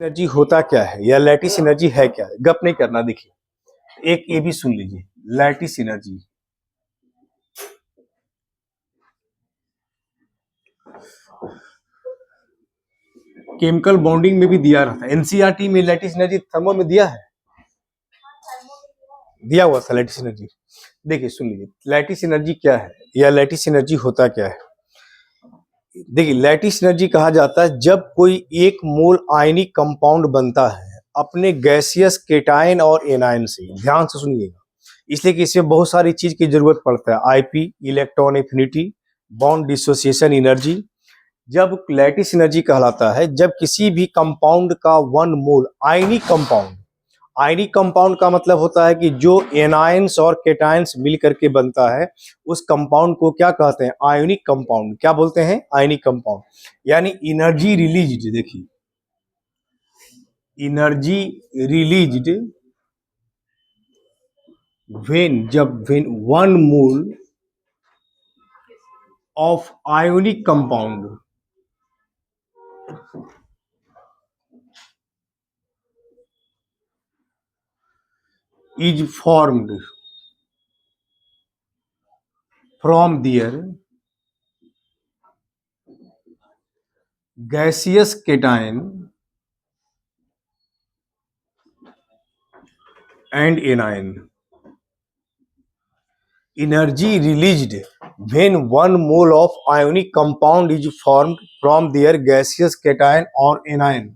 Energy होता क्या है या लैटिस एनर्जी है क्या? गप नहीं करना। देखिए, एक ये भी सुन लीजिए। लैटिस एनर्जी केमिकल बॉन्डिंग में भी दिया रहता है। एनसीईआरटी में लैटिस एनर्जी थर्मो में दिया है, दिया हुआ था लैटिस एनर्जी। देखिए सुन लीजिए, लैटिस एनर्जी क्या है या लैटिस एनर्जी होता क्या है। देखिए, लैटिस एनर्जी कहा जाता है जब कोई एक मोल आयनिक कंपाउंड बनता है अपने गैसियस केटायन और एनायन से। ध्यान से सुनिएगा, इसलिए कि इसमें बहुत सारी चीज की जरूरत पड़ता है। IP, electron affinity, bond dissociation energy. जब लैटिस एनर्जी कहलाता है जब किसी भी कंपाउंड का one mole ionic compound, ionic compound का मतलब होता है कि जो एनायंस और केटायंस मिल करके बनता है, उस कंपाउंड को क्या कहते हैं? Ionic compound. क्या बोलते हैं? Ionic compound. यानी एनर्जी रिलीज्ड, देखिए energy released when one mole of ionic compound is formed from their gaseous cation and anion. Energy released when one mole of ionic compound is formed from their gaseous cation or anion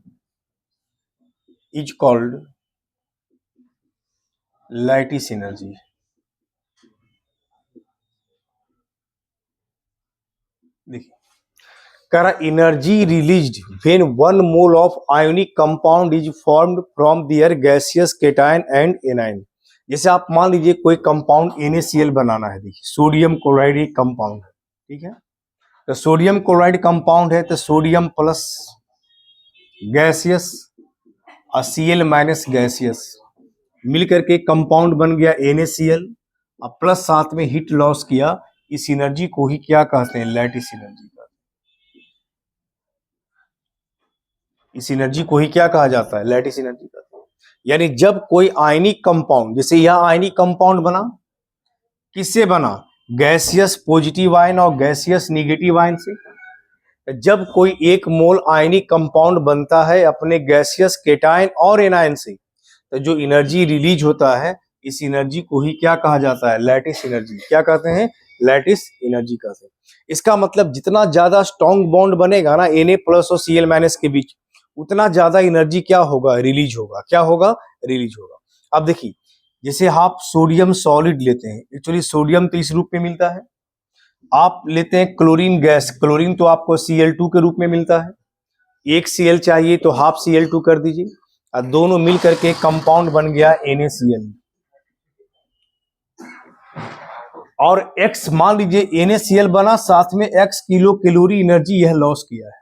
is called lattice energy. देखिए, कह रहा energy released when one mole of ionic compound is formed from their gaseous cation and anion. जैसे आप मान लीजिए कोई compound NaCl बनाना है। देखिए, सोडियम क्लोराइड एक कंपाउंड है, ठीक है। तो सोडियम क्लोराइड कंपाउंड है तो सोडियम प्लस गैसियस और Cl माइनस गैसियस मिल करके कंपाउंड बन गया NaCl और प्लस साथ में हीट लॉस किया। इस एनर्जी को ही क्या कहते हैं? Lattice energy. इस एनर्जी को ही क्या कहा जाता है? लैटिस एनर्जी कहते हैं। यानी जब कोई आयनिक कंपाउंड, जैसे यह आयनिक कंपाउंड बना, किससे बना? गैसियस पॉजिटिव आयन और गैसियस निगेटिव आयन से। जब कोई एक मोल आयनिक कंपाउंड बनता है अपने गैसियस केटायन और एनायन से, तो जो एनर्जी रिलीज होता है, इस एनर्जी को ही क्या कहा जाता है? Lattice energy. क्या कहते हैं? लैटिस एनर्जी कहते हैं। इसका मतलब जितना ज्यादा स्ट्रॉन्ग बॉन्ड बनेगा ना Na प्लस और Cl माइनस के बीच, उतना ज्यादा एनर्जी क्या होगा? रिलीज होगा। क्या होगा? रिलीज होगा। अब देखिए, जैसे आप सोडियम सॉलिड लेते हैं, एक्चुअली सोडियम तो इस रूप में मिलता है। आप लेते हैं क्लोरीन गैस, क्लोरीन तो आपको Cl2 के रूप में मिलता है। एक Cl चाहिए तो हाफ Cl2 कर दीजिए और दोनों मिल करके कंपाउंड बन गया NaCl। और X, मान लीजिए NaCl बना, साथ में X किलो कैलोरी एनर्जी यह लॉस किया है।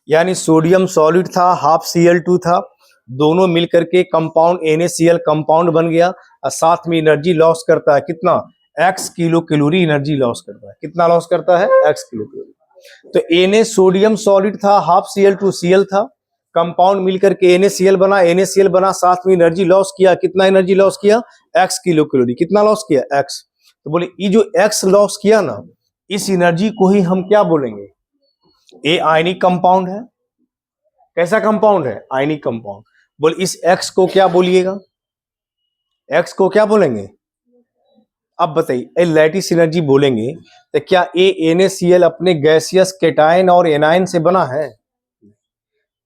यानी सोडियम सॉलिड था, हाफ Cl2 था, दोनों मिल करके कंपाउंड NaCl कंपाउंड बन गया और साथ में एनर्जी लॉस करता है कितना? X kilo calorie energy loss करता है। कितना लॉस करता है? X kilo calorie. तो Na सोडियम सॉलिड था, हाफ Cl2 Cl था, कंपाउंड मिलकर के NaCl बना, साथ में एनर्जी लॉस किया। कितना एनर्जी लॉस किया? X kilo calorie. कितना लॉस किया? X। तो बोले ये जो X लॉस किया ना, इस एनर्जी को ही हम क्या बोलेंगे? ए आयनिक कंपाउंड है। कैसा कंपाउंड है? Ionic compound. बोले इस X को क्या बोलिएगा? X को क्या बोलेंगे? अब बताइए, लैटिस एनर्जी बोलेंगे तो क्या NaCl अपने गैसियस केटायन और एनायन से बना है?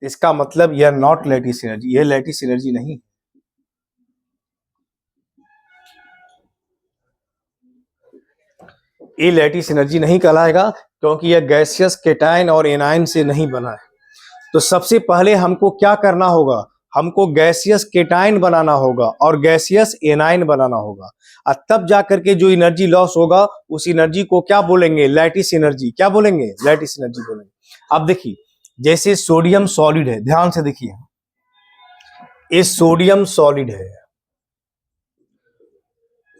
इसका मतलब यह नॉट लैटिस एनर्जी, यह लैटिस एनर्जी नहीं। ये लैटिस एनर्जी नहीं कहलाएगा क्योंकि यह गैसियस केटायन और एनायन से नहीं बना है। तो सबसे पहले हमको क्या करना होगा? हमको गैसियस केटायन बनाना होगा और गैसियस एनायन बनाना होगा, और तब जाकर के जो एनर्जी लॉस होगा उस एनर्जी को क्या बोलेंगे? Lattice energy. क्या बोलेंगे? लैटिस एनर्जी बोलेंगे। अब देखिए, जैसे सोडियम सॉलिड है, ध्यान से देखिए, ये सोडियम सॉलिड है,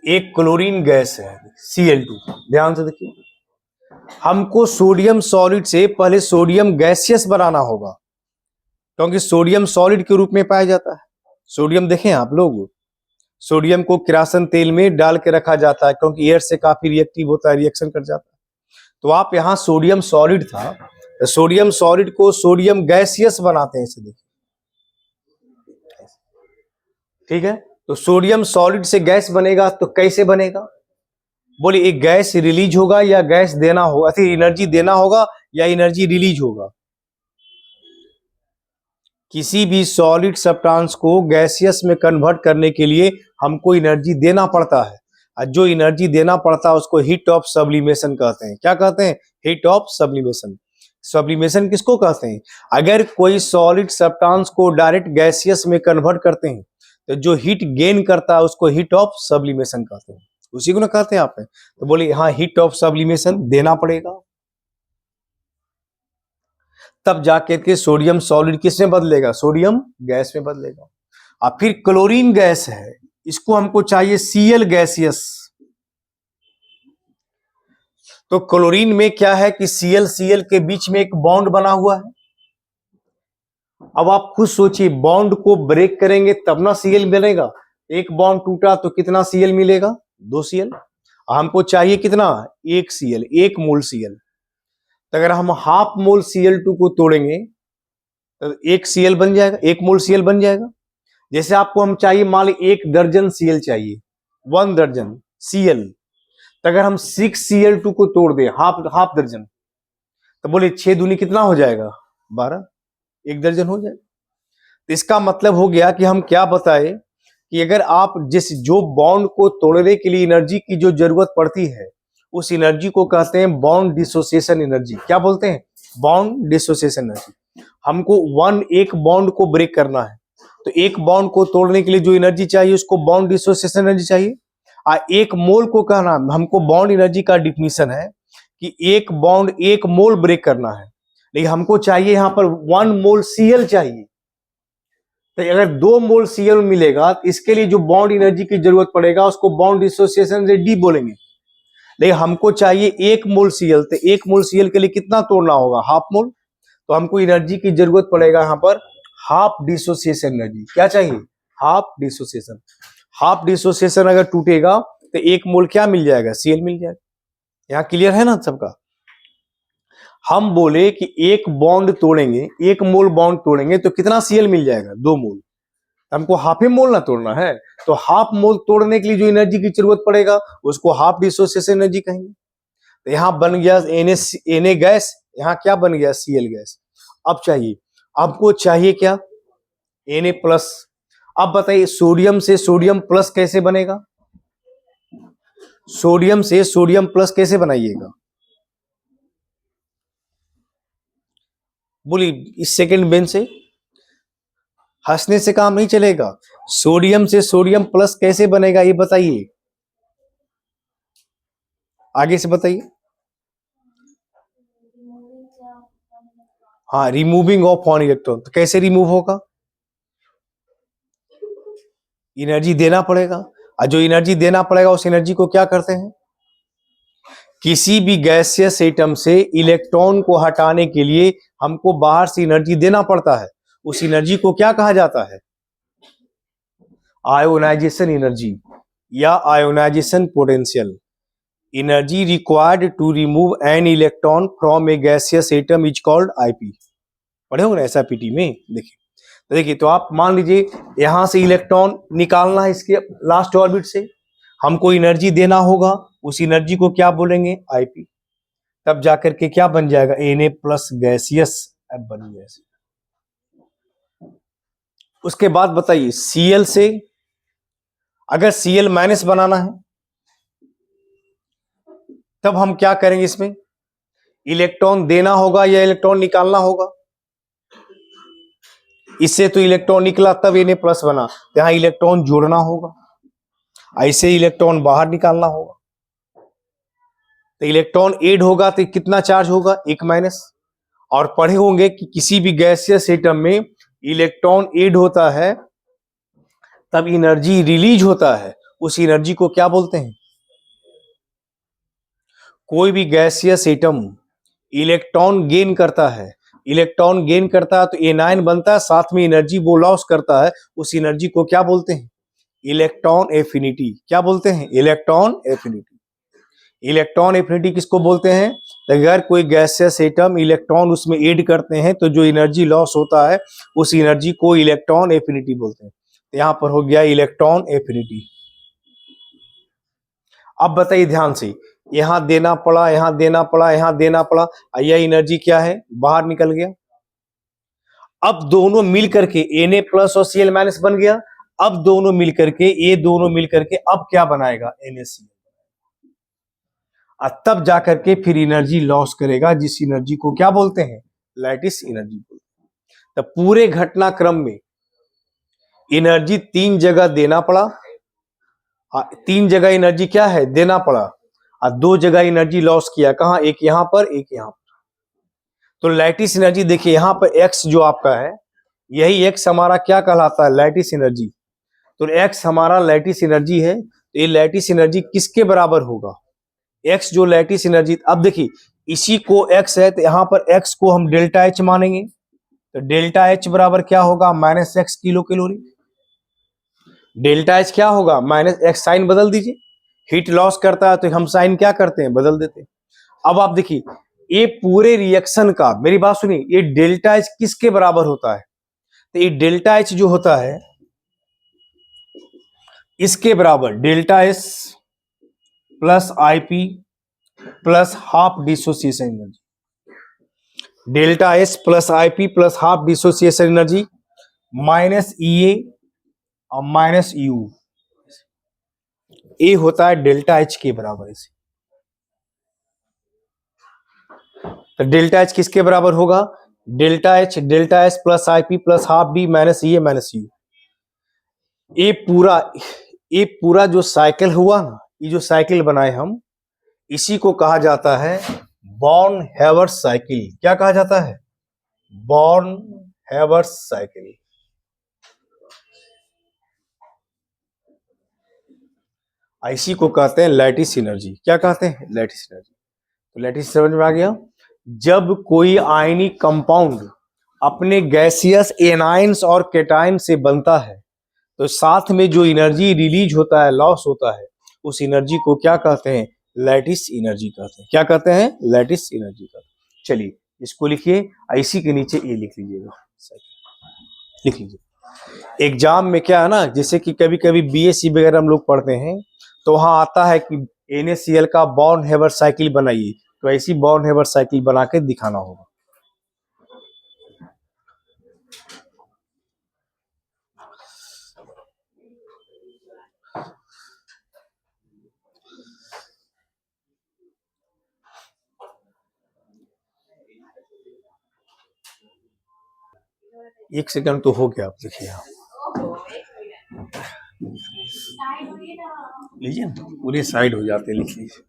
एक क्लोरीन गैस है Cl2। ध्यान से देखिए, हमको सोडियम सॉलिड से पहले सोडियम गैसियस बनाना होगा। क्योंकि सोडियम सॉलिड के रूप में पाया जाता है। सोडियम देखें आप लोग, सोडियम को किरासन तेल में डाल के रखा जाता है क्योंकि एयर से काफी रिएक्टिव होता है, रिएक्शन कर जाता है। तो आप यहाँ सोडियम सॉलिड था, तो सोडियम सॉलिड को सोडियम गैसियस बनाते हैं, इसे देखिए, ठीक है। तो सोडियम सॉलिड से गैस बनेगा, तो कैसे बनेगा? बोले एक गैस रिलीज होगा या गैस देना होगा, एनर्जी देना होगा या एनर्जी रिलीज होगा? किसी भी सॉलिड सब्सटेंस को गैसियस में कन्वर्ट करने के लिए हमको एनर्जी देना पड़ता है, और जो एनर्जी देना पड़ता है उसको हीट ऑफ सब्लिमेशन कहते हैं। क्या कहते हैं? Heat of sublimation. सब्लिमेशन किसको कहते हैं? अगर कोई सॉलिड सब्सटेंस को डायरेक्ट गैसियस में कन्वर्ट करते हैं तो जो हीट गेन करता है उसको हीट ऑफ सब्लिमेशन कहते हैं, उसी को ना कहते हैं आप। तो बोले हाँ, हीट ऑफ सब्लिमेशन देना पड़ेगा, तब जाके के सोडियम सॉलिड किस में बदलेगा? सोडियम गैस में बदलेगा। और फिर क्लोरीन गैस है, इसको हमको चाहिए Cl गैसियस। तो क्लोरीन में क्या है कि Cl के बीच में एक बॉन्ड बना हुआ है। अब आप खुद सोचिए, बॉन्ड को ब्रेक करेंगे तब ना Cl बनेगा। एक बॉन्ड टूटा तो कितना Cl मिलेगा? 2 Cl। हमको चाहिए कितना? 1 Cl, 1 मोल Cl। तो अगर हम हाफ मोल Cl2 को तोड़ेंगे तो 1 Cl बन जाएगा, 1 मोल Cl बन जाएगा। जैसे आपको हम चाहिए, मान ली 1 दर्जन Cl चाहिए, 1 दर्जन Cl। तो अगर हम 6 Cl2 को तोड़ दें, हाफ दर्जन, तो बोले 6 दूनी कितना हो जाएगा? 12, 1 दर्जन हो जाएगा। तो इसका मतलब हो गया कि हम क्या बताए कि अगर आप जो बॉन्ड को तोड़ने के लिए एनर्जी की जो जरूरत पड़ती है, उस एनर्जी को कहते हैं बॉन्ड डिसोसिएशन एनर्जी। क्या बोलते हैं? Bond dissociation energy. हमको एक बॉन्ड को ब्रेक करना है, तो एक बॉन्ड को तोड़ने के लिए जो एनर्जी चाहिए उसको बॉन्ड डिसोसिएशन एनर्जी चाहिए। एक मोल को कहना, हमको बॉन्ड एनर्जी का डिफिनीशन है कि एक बॉन्ड 1 मोल ब्रेक करना है, लेकिन हमको चाहिए यहां पर 1 मोल Cl चाहिए। तो अगर 2 मोल Cl मिलेगा तो इसके लिए जो बॉन्ड एनर्जी की जरूरत पड़ेगा उसको बॉन्ड डिसोसिएशन से D बोलेंगे। लेकिन हमको चाहिए 1 मोल Cl, तो 1 मोल Cl के लिए कितना तोड़ना होगा? Half mole. तो हमको एनर्जी की जरूरत पड़ेगा यहां पर हाफ डिसोसिएशन एनर्जी। क्या चाहिए? Half dissociation. हाफ डिसोसिएशन अगर टूटेगा तो 1 मोल क्या मिल जाएगा? Cl मिल जाएगा। यहां क्लियर है ना सबका? हम बोले कि एक बॉन्ड तोड़ेंगे, 1 मोल बॉन्ड तोड़ेंगे तो कितना Cl मिल जाएगा? 2 मोल। हमको हाफ मोल ना तोड़ना है, तो हाफ मोल तोड़ने के लिए जो एनर्जी की जरूरत पड़ेगा उसको हाफ डिसोसिएशन एनर्जी कहेंगे। तो यहां बन गया Na गैस, यहां क्या बन गया? Cl gas. अब चाहिए, आपको चाहिए क्या? Na plus. अब बताइए, सोडियम से सोडियम प्लस कैसे बनेगा? सोडियम से सोडियम प्लस कैसे बनाइएगा? बोली इस सेकंड बेंच से, हंसने से काम नहीं चलेगा। सोडियम से सोडियम प्लस कैसे बनेगा ये बताइए, आगे से बताइए। हाँ, रिमूविंग ऑफ 1 इलेक्ट्रॉन। तो कैसे रिमूव होगा? एनर्जी देना पड़ेगा, और जो एनर्जी देना पड़ेगा उस एनर्जी को क्या करते हैं? किसी भी गैसियस एटम से इलेक्ट्रॉन को हटाने के लिए हमको बाहर से एनर्जी देना पड़ता है। उस एनर्जी को क्या कहा जाता है? आयोनाइजेशन एनर्जी या ionisation potential. Energy required to remove an electron from a gaseous atom is called IP. पढ़े होंगे ना SIPT में? देखिए तो आप मान लीजिए यहां से इलेक्ट्रॉन निकालना है इसके लास्ट ऑर्बिट से, हमको एनर्जी देना होगा, उस एनर्जी को क्या बोलेंगे? आईपी। तब जाकर के क्या बन जाएगा? Na प्लस गैसियस अब बन गया। उसके बाद बताइए, Cl से अगर Cl माइनस बनाना है तब हम क्या करेंगे? इसमें इलेक्ट्रॉन देना होगा या इलेक्ट्रॉन निकालना होगा? इससे तो इलेक्ट्रॉन निकला तब Na प्लस बना, यहां इलेक्ट्रॉन जोड़ना होगा, ऐसे इलेक्ट्रॉन बाहर निकालना होगा। तो इलेक्ट्रॉन ऐड होगा तो कितना चार्ज होगा? 1 माइनस। और पढ़े होंगे कि किसी भी गैसियस एटम में इलेक्ट्रॉन ऐड होता है तब एनर्जी रिलीज होता है, उस एनर्जी को क्या बोलते हैं? कोई भी गैसियस एटम इलेक्ट्रॉन गेन करता है इलेक्ट्रॉन गेन करता है तो एनायन बनता है, साथ में एनर्जी वो लॉस करता है, उस एनर्जी को क्या बोलते हैं? Electron affinity. क्या बोलते हैं? Electron affinity. इलेक्ट्रॉन एफिनिटी किसको बोलते हैं? अगर कोई गैसियस एटम इलेक्ट्रॉन उसमें ऐड करते हैं तो जो एनर्जी लॉस होता है उस एनर्जी को इलेक्ट्रॉन एफिनिटी बोलते हैं। तो यहां पर हो गया इलेक्ट्रॉन एफिनिटी। अब बताइए ध्यान से, यहां देना पड़ा, यहां देना पड़ा, यहां देना पड़ा, यह एनर्जी क्या है? बाहर निकल गया। अब दोनों मिल करके Na प्लस और Cl माइनस बन गया। अब दोनों मिल करके, ये दोनों मिल करके अब क्या बनाएगा? NaCl। तब जाकर के फिर एनर्जी लॉस करेगा, जिस एनर्जी को क्या बोलते हैं? लैटिस एनर्जी बोलते हैं। तो पूरे घटनाक्रम में एनर्जी 3 जगह देना पड़ा, 3 जगह एनर्जी क्या है? देना पड़ा, और 2 जगह एनर्जी लॉस किया। कहां? एक यहां पर, एक यहां पर। तो लैटिस एनर्जी देखिए, यहां पर एक्स जो आपका है, यही एक्स हमारा क्या कहलाता है? Lattice energy. तो एक्स हमारा लैटिस एनर्जी है। तो ये लैटिस एनर्जी किसके बराबर होगा? एक्स जो लैटिस एनर्जी, अब देखिए इसी को एक्स है तो यहां पर एक्स को हम डेल्टा एच मानेंगे। तो डेल्टा एच बराबर क्या होगा? Minus x kilo calorie. Delta H क्या होगा? Minus x. साइन बदल दीजिए, हीट लॉस करता है तो हम साइन क्या करते हैं? बदल देते हैं। अब आप देखिए ये पूरे रिएक्शन का, मेरी बात सुनिए, ये डेल्टा एच किसके बराबर होता है? तो ये डेल्टा एच जो होता है इसके बराबर delta S plus IP plus half dissociation energy. Delta S plus IP plus half dissociation energy minus EA और माइनस यू, ए होता है डेल्टा एच के बराबर। इसे तो डेल्टा एच किसके बराबर होगा? Delta H plus IP plus half D minus E minus you. ये पूरा जो साइकिल हुआ ना, ये जो साइकिल बनाए हम, इसी को कहा जाता है बॉर्न हैवर्स साइकिल। क्या कहा जाता है? Born Haber's cycle. इसी को कहते हैं लैटिस एनर्जी। क्या कहते हैं? Lattice energy. तो लैटिस समझ में आ गया। जब कोई आयनिक कंपाउंड अपने गैसियस एनाइंस और केटाइन से बनता है तो साथ में जो एनर्जी रिलीज होता है, लॉस होता है, उस एनर्जी को क्या कहते हैं? लैटिस एनर्जी कहते हैं। क्या कहते हैं? लैटिस एनर्जी कहते हैं। चलिए इसको लिखिए, इसी के नीचे ए लिख लीजिएगा, लिख लीजिए। एग्जाम में क्या है ना, जैसे कि कभी कभी बीएससी वगैरह हम लोग पढ़ते हैं तो वहां आता है कि NaCl का बॉर्न हैवर साइकिल बनाइए, तो ऐसी बॉर्न हैवर साइकिल बना के दिखाना होगा। एक सेकंड तो हो गया, आप देखिए लीजिए, पूरे साइड हो जाते, लिख लीजिए।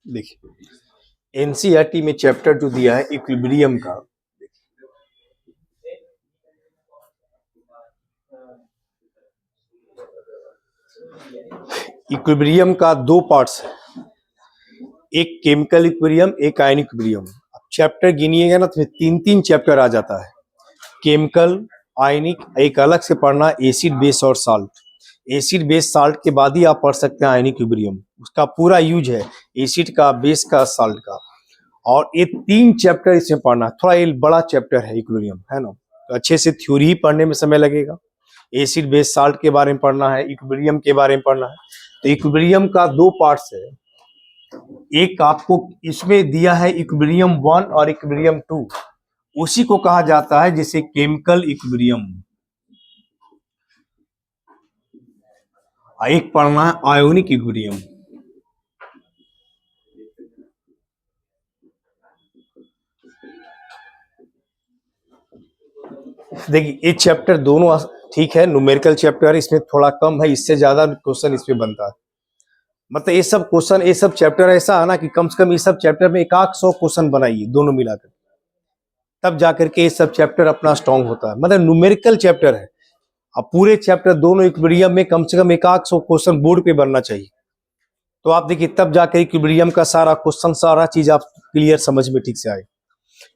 देखिए एनसीईआरटी में चैप्टर जो दिया है इक्विलिब्रियम का, इक्विलिब्रियम का 2 पार्ट्स है, एक केमिकल इक्विलिब्रियम, एक आयनिक इक्विलिब्रियम। चैप्टर गिनिएगा ना तो 3-3 चैप्टर आ जाता है। केमिकल, आयनिक, एक अलग से पढ़ना एसिड, बेस और साल्ट। एसिड, बेस, साल्ट के बाद ही आप पढ़ सकते हैं आयनिक इक्विलिब्रियम। उसका पूरा यूज है एसिड का, बेस का, साल्ट का। और ये 3 चैप्टर इसमें पढ़ना, थोड़ा ये बड़ा चैप्टर है इक्विलिब्रियम, है ना। तो अच्छे से थ्योरी ही पढ़ने में समय लगेगा। एसिड, बेस, साल्ट के बारे में पढ़ना है, इक्विलिब्रियम के बारे में पढ़ना है। तो इक्विलिब्रियम का 2 पार्ट्स है। एक आपको इसमें दिया है इक्विलिब्रियम 1 और इक्विलिब्रियम 2, उसी को कहा जाता है जैसे केमिकल इक्विलिब्रियम। एक पढ़ना है आयोनिक इक्विलिब्रियम। देखिए ये चैप्टर दोनों ठीक है, न्यूमेरिकल चैप्टर इसमें थोड़ा कम है, इससे ज्यादा क्वेश्चन इसमें बनता है। मतलब ये सब क्वेश्चन, ये सब चैप्टर ऐसा है ना कि कम से कम ये सब चैप्टर में 100 क्वेश्चन बनाइए दोनों मिलाकर, तब जाकर के ये सब चैप्टर अपना स्ट्रॉन्ग होता है। मतलब न्यूमेरिकल चैप्टर है, अब पूरे चैप्टर दोनों इक्विलिब्रियम में कम से कम 100 क्वेश्चन बोर्ड पे बनना चाहिए। तो आप देखिए तब जाकर इक्विलिब्रियम का सारा क्वेश्चन, सारा चीज आप क्लियर समझ में ठीक से आए।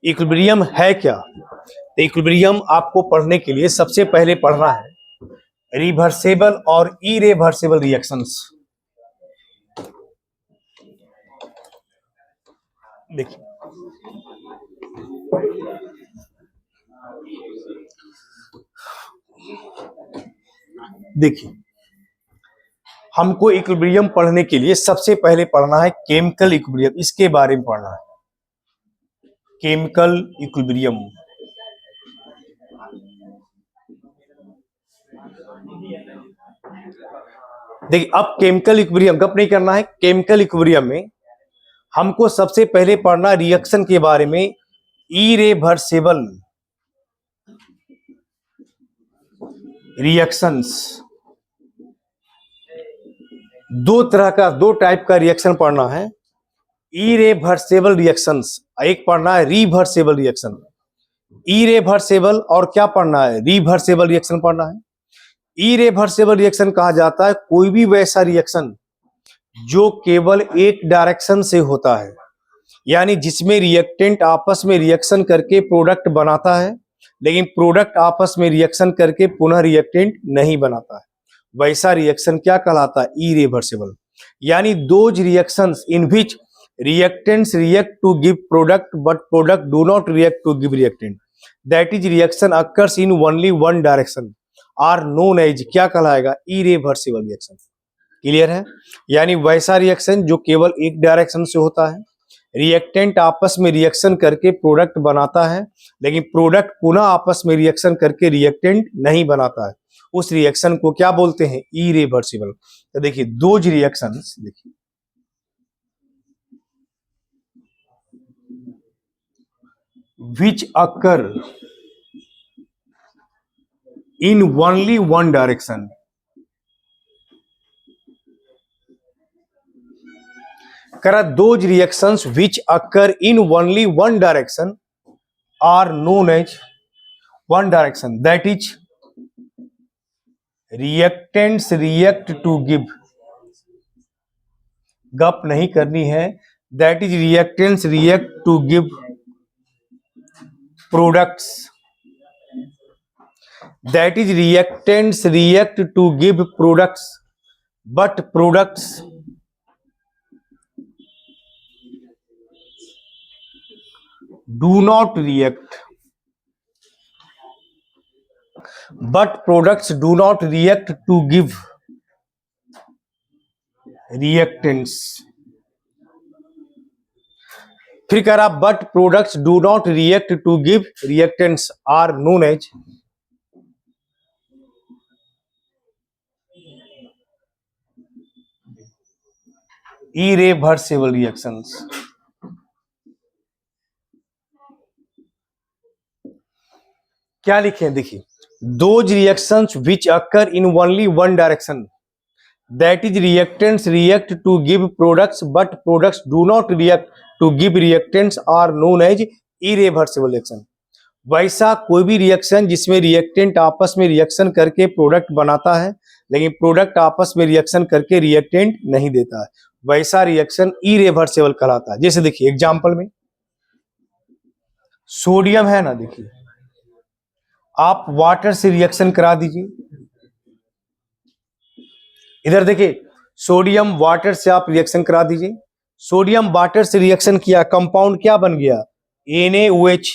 इक्विलिब्रियम है क्या? तो इक्विलिब्रियम आपको पढ़ने के लिए सबसे पहले पढ़ना है रिवर्सेबल और इरेवर्सेबल रिएक्शंस। देखिए देखिए हमको इक्विलिब्रियम पढ़ने के लिए सबसे पहले पढ़ना है केमिकल इक्विलिब्रियम, इसके बारे में पढ़ना है केमिकल इक्विलिब्रियम। देखिए अब केमिकल इक्विलिब्रियम गप नहीं करना है। केमिकल इक्विलिब्रियम में हमको सबसे पहले पढ़ना रिएक्शन के बारे में, इरेवर्सेबल रिएक्शंस। दो टाइप का रिएक्शन पढ़ना है, इरेवर्सेबल रिएक्शंस, एक पढ़ना है रिवर्सेबल रिएक्शन। इरेवर्सेबल और क्या पढ़ना है? रिवर्सेबल रिएक्शन पढ़ना है। इरेवर्सेबल रिएक्शन कहा जाता है कोई भी वैसा रिएक्शन जो केवल एक डायरेक्शन से होता है, यानी जिसमें रिएक्टेंट आपस में रिएक्शन करके प्रोडक्ट बनाता है, लेकिन प्रोडक्ट आपस में रिएक्शन करके पुनः रिएक्टेंट नहीं बनाता है, वैसा रिएक्शन क्या कहलाता है? इरेवर्सेबल। यानी those reactions in which reactants react to give product but product do not react to give reactant, that is reaction occurs in only one direction are known as, क्या कहलाएगा? irreversible reaction। क्लियर है? यानी वैसा reaction जो केवल एक direction से होता है, रिएक्टेंट आपस में रिएक्शन करके प्रोडक्ट बनाता है, लेकिन प्रोडक्ट पुनः आपस में रिएक्शन करके रिएक्टेंट नहीं बनाता है, उस रिएक्शन को क्या बोलते हैं? इरेवर्सिबल। तो देखिए दोज रिएक्शंस, देखिए which occur in only one direction, करा those reactions which occur in only one direction are known as one direction, that is reactants react to give, गप नहीं करनी है, that is reactants react to give products, that is reactants react to give products but products do not react, but products do not react to give reactants। फिर कह रहा but products do not react to give reactants are known as irreversible reactions. क्या लिखे? देखिए those reactions which occur in only one direction, that is reactants react to give products but products do not react to give reactants are known as irreversible reaction. वैसा कोई भी reaction जिसमें reactant आपस में reaction करके product बनाता है, लेकिन प्रोडक्ट आपस में रिएक्शन करके रिएक्टेंट नहीं देता है, वैसा रिएक्शन इरेवर्सिबल कहलाता है। जैसे देखिए एग्जांपल में सोडियम है ना, देखिए आप वाटर से रिएक्शन करा दीजिए, इधर देखिए सोडियम वाटर से आप रिएक्शन करा दीजिए, सोडियम वाटर से रिएक्शन किया, कंपाउंड क्या बन गया? NaOH,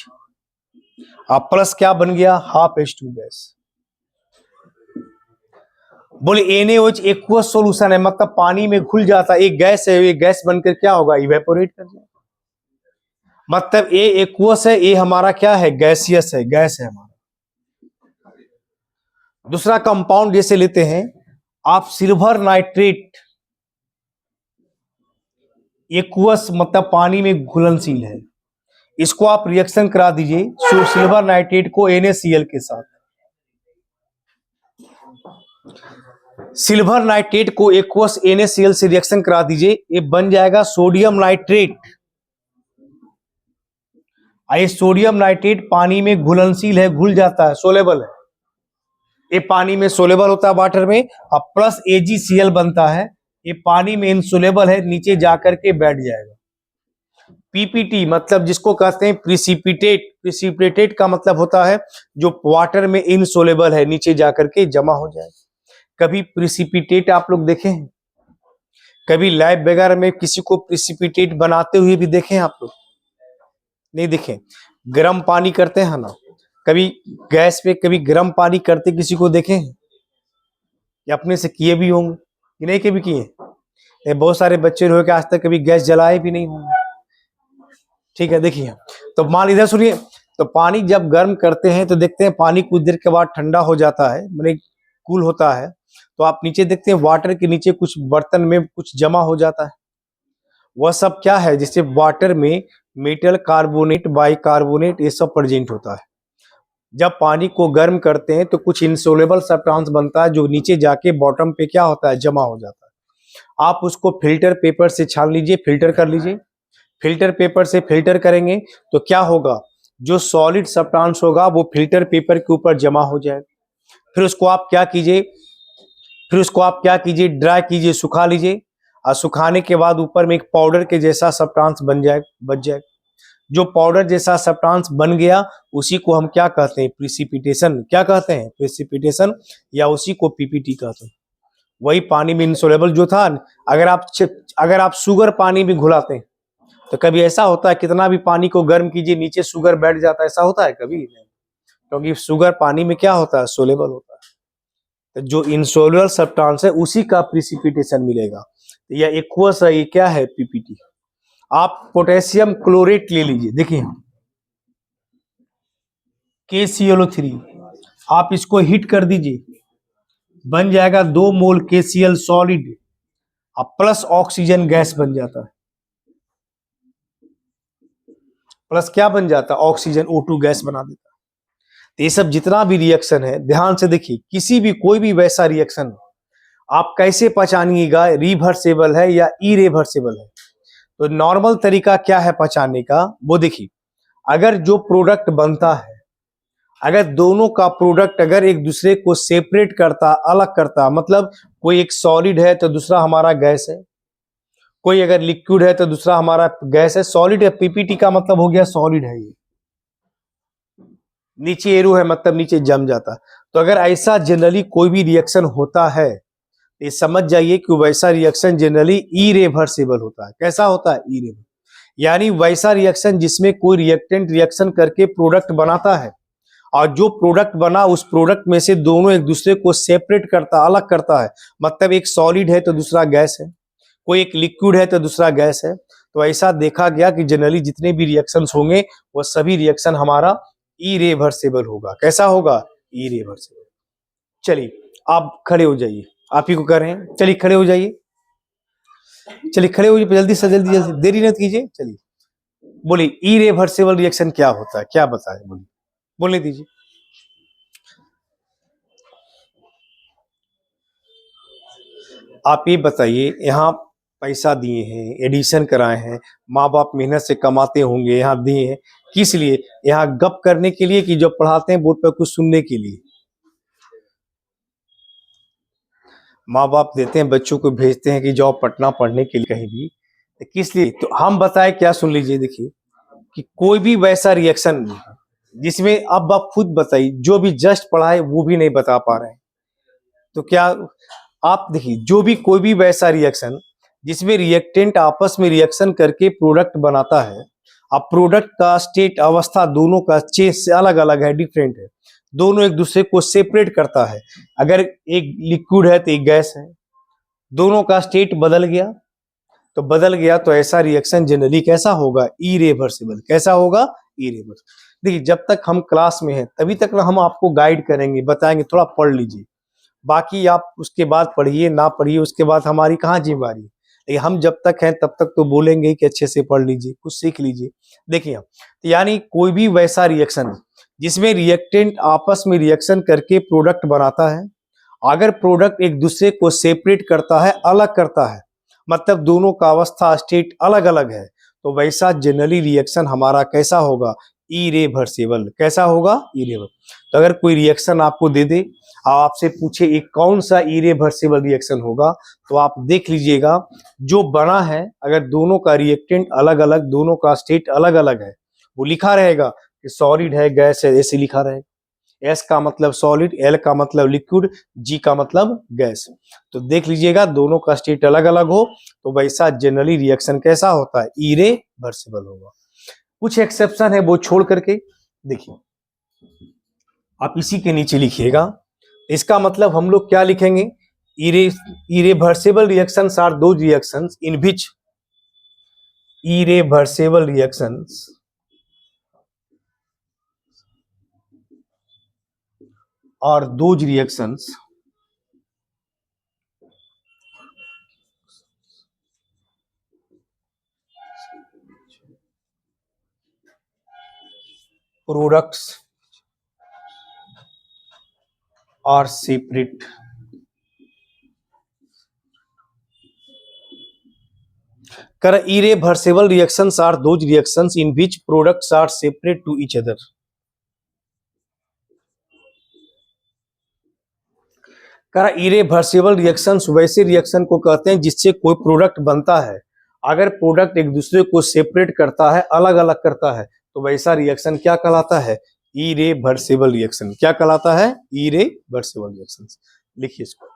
आप प्लस क्या बन गया? Half H2 gas. बोले NaOH एक्वस सॉल्यूशन है, मतलब पानी में घुल जाता है, एक गैस है, ये गैस बनकर क्या होगा? इवेपोरेट कर जाए, मतलब ए एक्वस है, ये हमारा क्या है? गैसियस है, गैस है हमारा। दूसरा कंपाउंड जैसे लेते हैं आप सिल्वर नाइट्रेट एक्वस मतलब पानी में घुलनशील है, इसको आप रिएक्शन करा दीजिए सिल्वर नाइट्रेट को NaCl के साथ। सिल्वर नाइट्रेट को एक्वस NaCl से रिएक्शन करा दीजिए, ये बन जाएगा सोडियम नाइट्रेट। ये सोडियम नाइट्रेट पानी में घुलनशील है, घुल जाता है, सोलेबल है, ये पानी में सोलेबल होता है वाटर में। अब प्लस AgCl बनता है, ये पानी में इनसोलेबल है, नीचे जाकर के बैठ जाएगा। PPT मतलब जिसको कहते हैं प्रिसिपिटेट, प्रिसिपिटेट का मतलब होता है जो वाटर में इनसोलेबल है, नीचे जाकर के जमा हो जाएगा। कभी प्रिसिपिटेट आप लोग देखे हैं? कभी लैब वगैरह में किसी को प्रिसिपिटेट बनाते हुए भी देखे हैं आप लोग? नहीं देखे। गर्म पानी करते हैं ना, कभी गैस पे कभी गर्म पानी करते किसी को देखे हैं? या अपने से किए भी होंगे कि नहीं, कभी किए? बहुत सारे बच्चे हो के आज तक कभी गैस जलाए भी नहीं होंगे। ठीक है, देखिए तो मान इधर सुनिए, तो पानी जब गर्म करते हैं तो देखते हैं पानी कुछ देर के बाद ठंडा हो जाता है, माने कूल होता है, तो आप नीचे देखते हैं वाटर के नीचे कुछ बर्तन में कुछ जमा हो जाता है। वह सब क्या है? जिससे वाटर में मेटल कार्बोनेट, बाइकार्बोनेट ये सब प्रेजेंट होता है। जब पानी को गर्म करते हैं तो कुछ इनसोलेबल सब्सटेंस बनता है जो नीचे जाके बॉटम पे क्या होता है? जमा हो जाता है। आप उसको फिल्टर पेपर से छान लीजिए, फिल्टर कर लीजिए। फिल्टर पेपर से फिल्टर करेंगे तो क्या होगा? जो सॉलिड सब्सटेंस होगा वो फिल्टर पेपर के ऊपर जमा हो जाएगा। फिर उसको आप क्या कीजिए, ड्राई कीजिए, सुखा लीजिए, और सुखाने के बाद ऊपर में एक पाउडर के जैसा सब्सटेंस बच जाएगा। जो पाउडर जैसा सब्सटेंस बन गया उसी को हम क्या कहते हैं? प्रिसिपिटेशन। क्या कहते हैं? प्रिसिपिटेशन, या उसी को PPT कहते हैं। वही पानी में इनसोलेबल जो था, अगर आप शुगर पानी में घुलाते हैं तो कभी ऐसा होता है कितना भी पानी को गर्म कीजिए नीचे शुगर बैठ जाता है? ऐसा होता है कभी नहीं, क्योंकि शुगर पानी में क्या होता है? सोलेबल होता है। तो जो इनसोल्युबल सब्सटेंस है उसी का प्रिसिपिटेशन मिलेगा। या एक्वस है, ये क्या है? PPT। आप पोटेशियम क्लोरेट ले लीजिए, देखिए KClO3, आप इसको हीट कर दीजिए, बन जाएगा 2 मोल KCl सॉलिड, अब प्लस ऑक्सीजन गैस बन जाता है। प्लस क्या बन जाता है? ऑक्सीजन, O2 गैस बना देता है। तो ये सब जितना भी रिएक्शन है ध्यान से देखिए, किसी भी कोई भी वैसा रिएक्शन आप कैसे पहचानिएगा रिवर्सेबल है या इरिवर्सेबल है? तो नॉर्मल तरीका क्या है पहचानने का, वो देखिए। अगर जो प्रोडक्ट बनता है, अगर दोनों का प्रोडक्ट अगर एक दूसरे को सेपरेट करता, अलग करता, मतलब कोई एक सॉलिड है तो दूसरा हमारा गैस है, कोई अगर लिक्विड है तो दूसरा हमारा गैस है, सॉलिड है, PPT का मतलब हो गया सॉलिड है, ये नीचे एरो है मतलब नीचे जम जाता। तो अगर ऐसा जनरली कोई भी रिएक्शन होता है, ये समझ जाइए कि वैसा रिएक्शन जनरली इरिवर्सिबल होता है। कैसा होता है? इरिवर्सिबल, यानी वैसा रिएक्शन जिसमें कोई रिएक्टेंट रिएक्शन करके प्रोडक्ट बनाता है, और जो प्रोडक्ट बना उस प्रोडक्ट में से दोनों एक दूसरे को सेपरेट करता, अलग करता है। मतलब एक सॉलिड है तो दूसरा गैस है, कोई एक लिक्विड है तो दूसरा गैस है। तो ऐसा देखा गया कि जनरली जितने भी रिएक्शंस होंगे वो सभी रिएक्शन हमारा इरिवर्सिबल होगा। कैसा होगा? इरिवर्सिबल। चलिए आप खड़े हो जाइए, आप ही को कर रहे हैं, चलिए खड़े हो जाइए, चलिए खड़े हो जाइए, जल्दी से जल्दी, जल्दी देरी न कीजिए। चलिए बोलिए, इरिवर्सिबल रिएक्शन क्या होता है? क्या बताएं, बोलिए, बोलने दीजिए। आप ये बताइए, यहाँ पैसा दिए हैं, एडिशन कराए हैं, माँ बाप मेहनत से कमाते होंगे, यहाँ दिए हैं किस लिए? यहाँ गप करने के लिए कि जो पढ़ाते हैं बोर्ड पर कुछ सुनने के लिए? माँ बाप देते हैं, बच्चों को भेजते हैं कि जाओ पटना पढ़ने के लिए कहीं भी, तो किस लिए? तो हम बताए क्या, सुन लीजिए, देखिए कि कोई भी वैसा रिएक्शन जिसमें, अब आप खुद बताइए, जो भी जस्ट पढ़ा है वो भी नहीं बता पा रहे हैं, तो क्या आप देखिए, जो भी कोई भी वैसा रिएक्शन जिसमें रिएक्टेंट आपस में रिएक्शन करके प्रोडक्ट बनाता है, अब प्रोडक्ट का स्टेट, अवस्था दोनों का चेंज से अलग अलग है, डिफरेंट है, दोनों एक दूसरे को सेपरेट करता है। अगर एक लिक्विड है तो एक गैस है, दोनों का स्टेट बदल गया तो ऐसा रिएक्शन जनरली कैसा होगा? इरिवर्सिबल। कैसा होगा? इरिवर्सिबल। देखिए, जब तक हम क्लास में हैं तभी तक ना हम आपको गाइड करेंगे, बताएंगे, थोड़ा पढ़ लीजिए, बाकी आप उसके बाद पढ़िए ना पढ़िए, उसके बाद हमारी कहाँ जिम्मेवारी है। लेकिन हम जब तक हैं तब तक तो बोलेंगे कि अच्छे से पढ़ लीजिए, कुछ सीख लीजिए। देखिए तो यानी कोई भी वैसा रिएक्शन जिसमें रिएक्टेंट आपस में रिएक्शन करके प्रोडक्ट बनाता है, अगर प्रोडक्ट एक दूसरे को सेपरेट करता है, अलग करता है, मतलब दोनों का अवस्था स्टेट अलग अलग है, तो वैसा जनरली रिएक्शन हमारा कैसा होगा, इरेवर्सिबल। कैसा होगा, इरेवर्सिबल। तो अगर कोई रिएक्शन आपको दे दे, आपसे पूछे एक कौन सा इरेवर्सिबल रिएक्शन होगा, तो आप देख लीजिएगा जो बना है, अगर दोनों का रिएक्टेंट अलग अलग, दोनों का स्टेट अलग अलग है, वो लिखा रहेगा कि सॉलिड है, गैस है, ऐसे लिखा रहेगा। एस का मतलब सॉलिड, एल का मतलब लिक्विड, जी का मतलब गैस। तो देख लीजिएगा दोनों का स्टेट अलग अलग हो तो वैसा जनरली रिएक्शन कैसा होता है, इरेवर्सिबल होगा। कुछ एक्सेप्शन है वो छोड़ करके देखिए, आप इसी के नीचे लिखिएगा। इसका मतलब हम लोग क्या लिखेंगे, irreversible reactions are those reactions in which irreversible reactions are those reactions products are separate irreversible reactions are those reactions in which products are separate to each other। Irreversible reactions वैसे रिएक्शन को कहते हैं जिससे कोई product बनता है, अगर product एक दूसरे को सेपरेट करता है, अलग अलग करता है, तो वैसा रिएक्शन क्या कहलाता है, इरेवर्सिबल रिएक्शन। क्या कहलाता है, इरेवर्सिबल रिएक्शन। लिखिए इसको।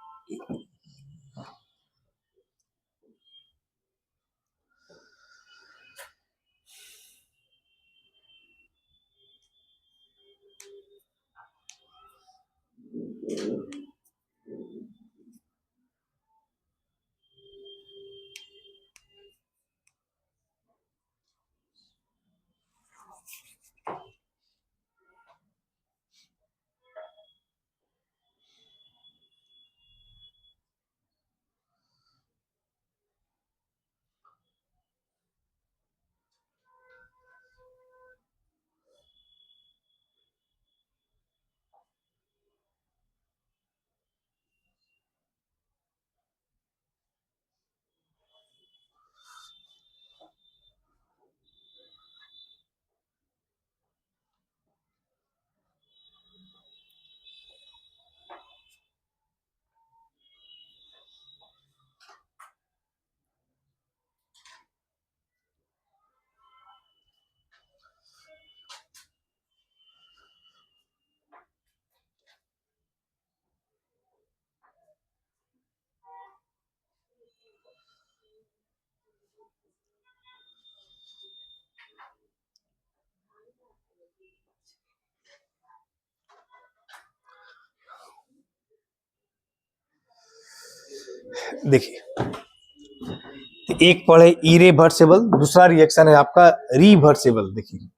देखिए एक पढ़े इरेवर्सिबल, दूसरा रिएक्शन है आपका रिवर्सिबल। देखिए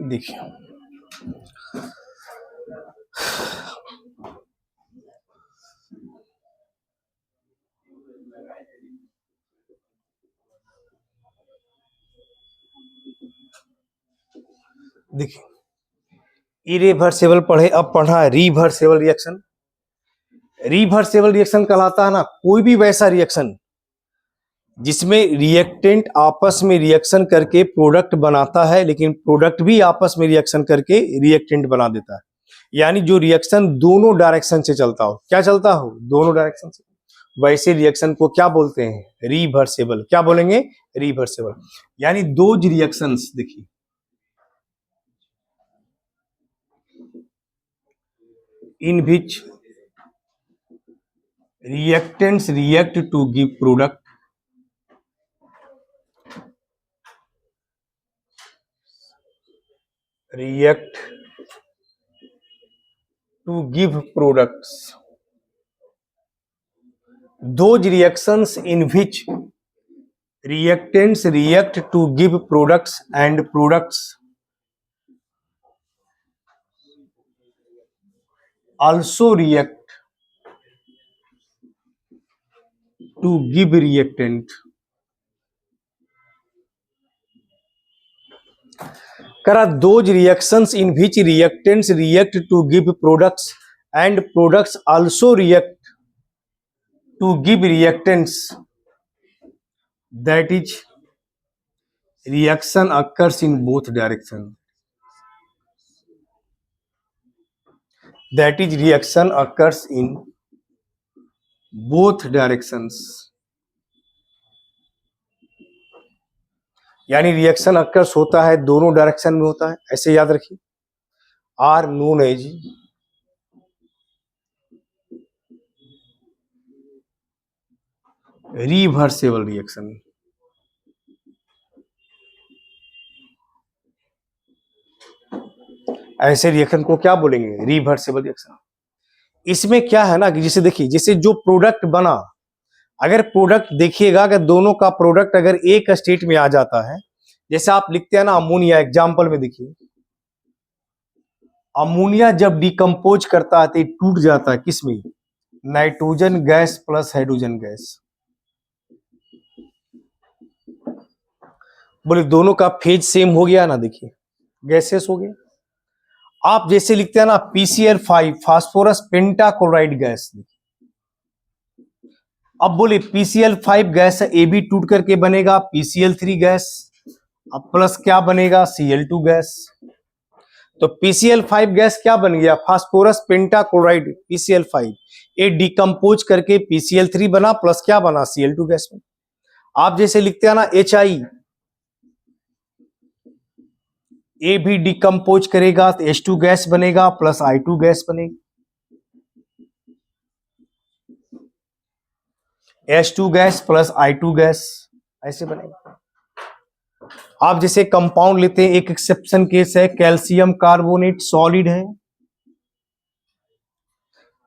देखिए देखिए इरेवर्सिबल पढ़े, अब पढ़ा है रिवर्सिबल रिएक्शन। रिवर्सिबल रिएक्शन कहलाता है ना कोई भी वैसा रिएक्शन जिसमें रिएक्टेंट आपस में रिएक्शन करके प्रोडक्ट बनाता है, लेकिन प्रोडक्ट भी आपस में रिएक्शन करके रिएक्टेंट बना देता है। यानी जो रिएक्शन दोनों डायरेक्शन से चलता हो, क्या चलता हो, दोनों डायरेक्शन से, वैसे रिएक्शन को क्या बोलते हैं, रिवर्सेबल। क्या बोलेंगे, रिवर्सेबल। यानी दो रिएक्शंस, देखिए in which reactants react to give product, react to give products, those reactions in which reactants react to give products and products also react to give reactant. करा those reactions in which reactants react to give products and products also react to give reactants, that is reaction occurs in both directions. That is reaction occurs in both directions. यानी reaction occurs होता है दोनों direction में होता है, ऐसे याद रखिए। Are known as reversible reaction. ऐसे रिएक्शन को क्या बोलेंगे, रिवर्सेबल रिएक्शन। इसमें क्या है ना कि जैसे देखिए, जैसे जो प्रोडक्ट बना, अगर प्रोडक्ट देखिएगा, अगर दोनों का प्रोडक्ट अगर एक स्टेट में आ जाता है, जैसे आप लिखते हैं ना अमोनिया, एग्जाम्पल में देखिए, अमोनिया जब डिकम्पोज करता है तो टूट जाता है किसमें, nitrogen gas plus hydrogen gas. बोले दोनों का फेज सेम हो गया ना, देखिए गैसेस हो गया। आप जैसे लिखते हैं ना PCl5 फास्फोरस पेंटाक्लोराइड गैस, अब बोले PCl5 गैस ए भी टूट करके बनेगा PCl3 गैस, अब प्लस क्या बनेगा, Cl2 गैस। तो PCl5 गैस क्या बन गया, फास्फोरस पेंटाक्लोराइड PCl5, ए डिकम्पोज करके PCl3 बना, प्लस क्या बना, Cl2 गैस में। आप जैसे लिखते हैं ना HI, ए भी डिकम्पोज करेगा तो H2 गैस बनेगा प्लस I2 गैस बनेगी, H2 gas plus I2 gas ऐसे बनेगा। आप जैसे कंपाउंड लेते हैं, एक एक्सेप्शन केस है, कैल्शियम कार्बोनेट सॉलिड है,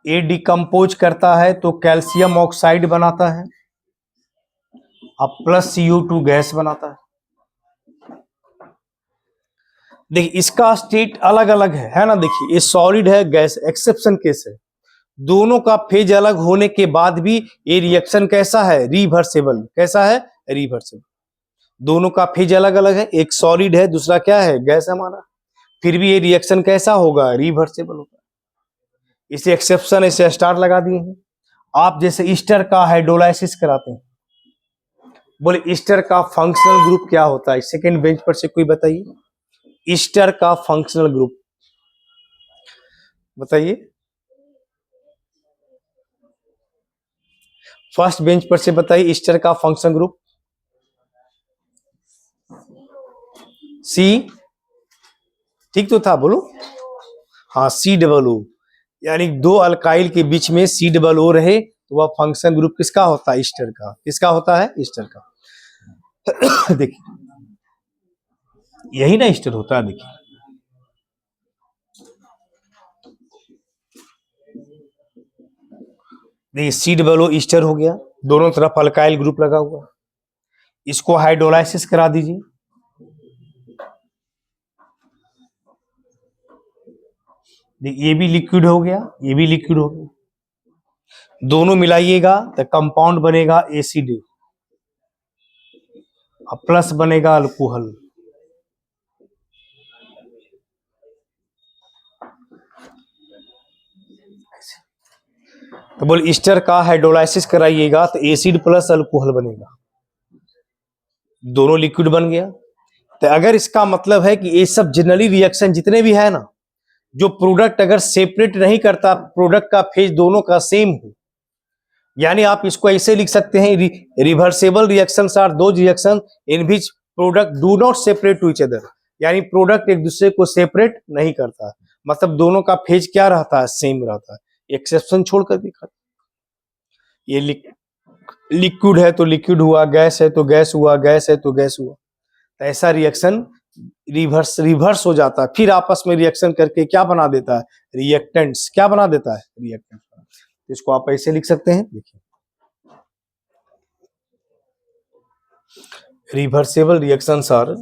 ए डिकम्पोज करता है तो कैल्शियम ऑक्साइड बनाता है, अब प्लस CO2 गैस बनाता है। देखिए इसका स्टेट अलग अलग है ना, देखिए ये सॉलिड है, गैस एक्सेप्शन केस है, दोनों का फेज अलग होने के बाद भी ये रिएक्शन कैसा है, रिवर्सेबल। कैसा है, रिवर्सेबल। दोनों का फेज अलग अलग है, एक सॉलिड है दूसरा क्या है, गैस है हमारा, फिर भी ये रिएक्शन कैसा होगा, रिवर्सेबल होगा। इसे एक्सेप्शन, इसे स्टार लगा दिए हैं। आप जैसे ईस्टर का हाइड्रोलाइसिस कराते हैं, बोले ईस्टर का फंक्शनल ग्रुप क्या होता है, सेकेंड बेंच पर से कोई बताइए, ईस्टर का फंक्शनल ग्रुप बताइए, फर्स्ट बेंच पर से बताइए ईस्टर का फंक्शनल ग्रुप। सी, ठीक तो था, बोलो। हाँ COO, यानी दो अल्काइल के बीच में COO रहे तो वह फंक्शन ग्रुप किसका होता है, ईस्टर का। किसका होता है, ईस्टर का। देखिए यही ना ईस्टर होता है, देखिए COO ईस्टर हो गया, दोनों तरफ अल्काइल ग्रुप लगा हुआ। इसको हाइड्रोलाइसिस करा दीजिए, ये भी लिक्विड हो गया, ये भी लिक्विड हो गया, दोनों मिलाइएगा तो कंपाउंड बनेगा एसिड, अब प्लस बनेगा अल्कोहल। तो बोल ईस्टर का हाइड्रोलाइसिस कराइएगा तो एसिड प्लस अल्कोहल बनेगा। दोनों लिक्विड बन गया। तो अगर इसका मतलब है कि ये सब जनरली रिएक्शन जितने भी है ना, जो प्रोडक्ट अगर सेपरेट नहीं करता, प्रोडक्ट का फेज दोनों का सेम हो, यानी आप इसको ऐसे लिख सकते हैं, reversible reactions are those reaction in which product do not separate to each other, यानी प्रोडक्ट एक दूसरे को सेपरेट नहीं करता, मतलब दोनों का फेज क्या रहता है, सेम रहता है, एक्सेप्शन छोड़कर दिखा। ये लिक्विड है तो लिक्विड हुआ, गैस है तो गैस हुआ, गैस है तो गैस हुआ, तो ऐसा रिएक्शन रिवर्स हो जाता है, फिर आपस में रिएक्शन करके क्या बना देता है, रिएक्टेंट्स। क्या बना देता है, रिएक्टेंट। इसको आप ऐसे लिख सकते हैं, देखिए reversible reactions are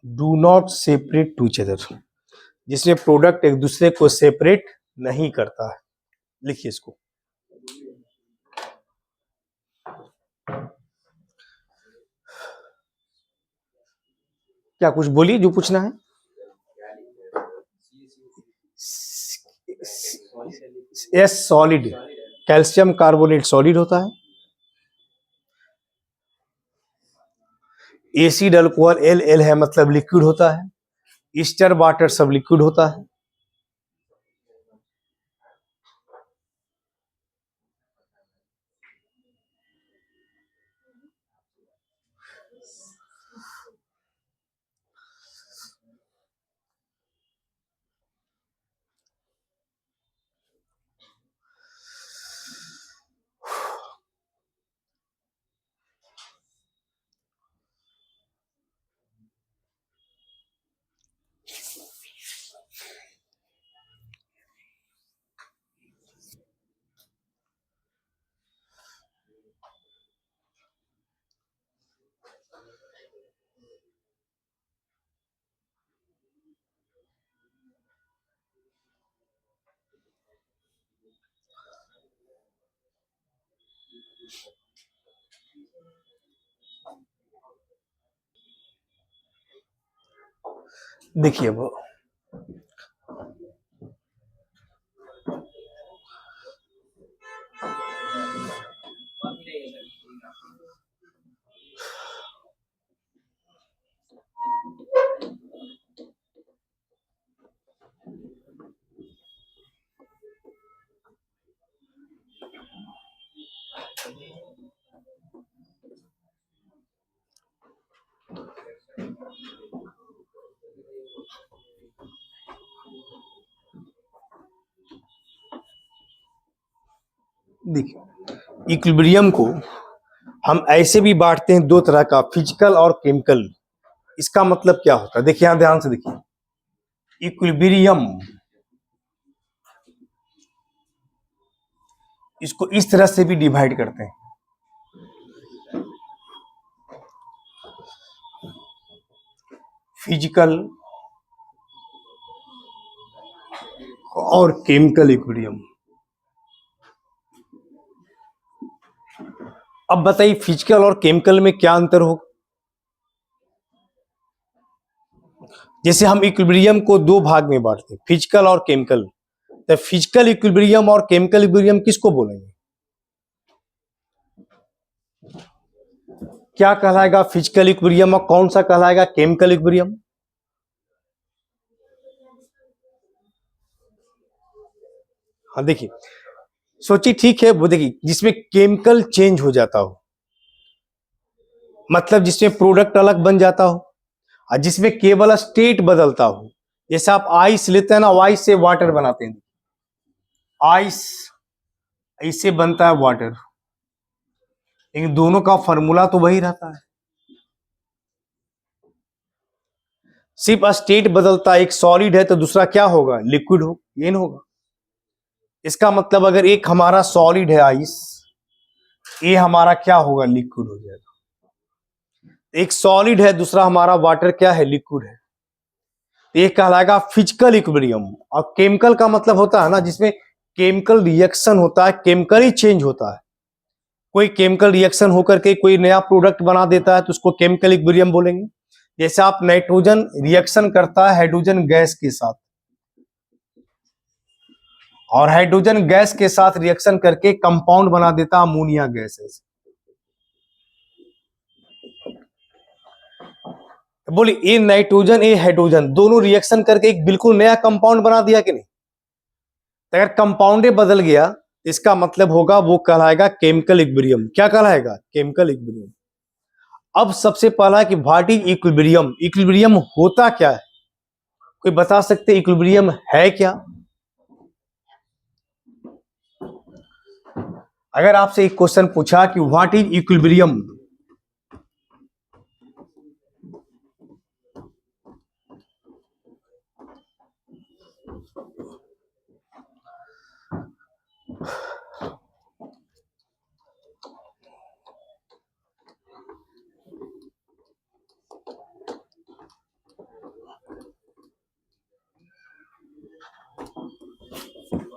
do not separate to each other, जिसमें प्रोडक्ट एक दूसरे को सेपरेट नहीं करता है। लिखिए इसको। क्या कुछ बोलिए जो पूछना है। S solid, calcium carbonate solid होता है। एसिड अल्कोहल एल एल है मतलब लिक्विड होता है। ईस्टर वाटर सब लिक्विड होता है। देखिए वो देखिए इक्विलिब्रियम को हम ऐसे भी बांटते हैं दो तरह का, फिजिकल और केमिकल। इसका मतलब क्या होता है, देखिए यहां ध्यान से देखिए। इक्विलिब्रियम इसको इस तरह से भी डिवाइड करते हैं, फिजिकल और केमिकल इक्विलिब्रियम। अब बताइए फिजिकल और केमिकल में क्या अंतर हो। जैसे हम इक्विलिब्रियम को दो भाग में बांटते हैं, फिजिकल और केमिकल, तो फिजिकल इक्विलिब्रियम और केमिकल इक्विलिब्रियम किसको बोलेंगे, क्या कहलाएगा फिजिकल इक्विलिब्रियम और कौन सा कहलाएगा केमिकल इक्विलिब्रियम। हाँ देखिए, सोचिए, ठीक है, वो देखिए जिसमें केमिकल चेंज हो जाता हो, मतलब जिसमें प्रोडक्ट अलग बन जाता हो, और जिसमें केवल स्टेट बदलता हो। जैसे आप आइस लेते हैं ना, आइस से वाटर बनाते हैं, आइस ऐसे बनता है वाटर, लेकिन दोनों का फॉर्मूला तो वही रहता है, सिर्फ स्टेट बदलता है। एक सॉलिड है तो दूसरा क्या होगा, लिक्विड हो, ये नहीं होगा। इसका मतलब अगर एक हमारा सॉलिड है आइस, ये हमारा क्या होगा, लिक्विड हो जाएगा। एक सॉलिड है, दूसरा हमारा वाटर क्या है, लिक्विड है, ये कहलाएगा फिजिकल इक्विलिब्रियम। और केमिकल का मतलब होता है ना, जिसमें केमिकल रिएक्शन होता है, केमिकल ही चेंज होता है, कोई केमिकल रिएक्शन होकर के कोई नया प्रोडक्ट बना देता है तो उसको केमिकल इक्विलिब्रियम बोलेंगे। जैसे आप नाइट्रोजन रिएक्शन करता है हाइड्रोजन गैस के साथ, और हाइड्रोजन गैस के साथ रिएक्शन करके कंपाउंड बना देता अमोनिया गैस है। बोले ए नाइट्रोजन ए हाइड्रोजन दोनों रिएक्शन करके एक बिल्कुल नया कंपाउंड बना दिया कि नहीं। तो अगर कंपाउंडे बदल गया इसका मतलब होगा वो कहलाएगा केमिकल इक्विलिब्रियम। क्या कहलाएगा? Chemical equilibrium. अब सबसे पहला कि व्हाट इज इक्विलिब्रियम, इक्विलिब्रियम होता क्या है? कोई बता सकते इक्विलिब्रियम है क्या? अगर आपसे एक क्वेश्चन पूछा कि व्हाट इज इक्विलिब्रियम,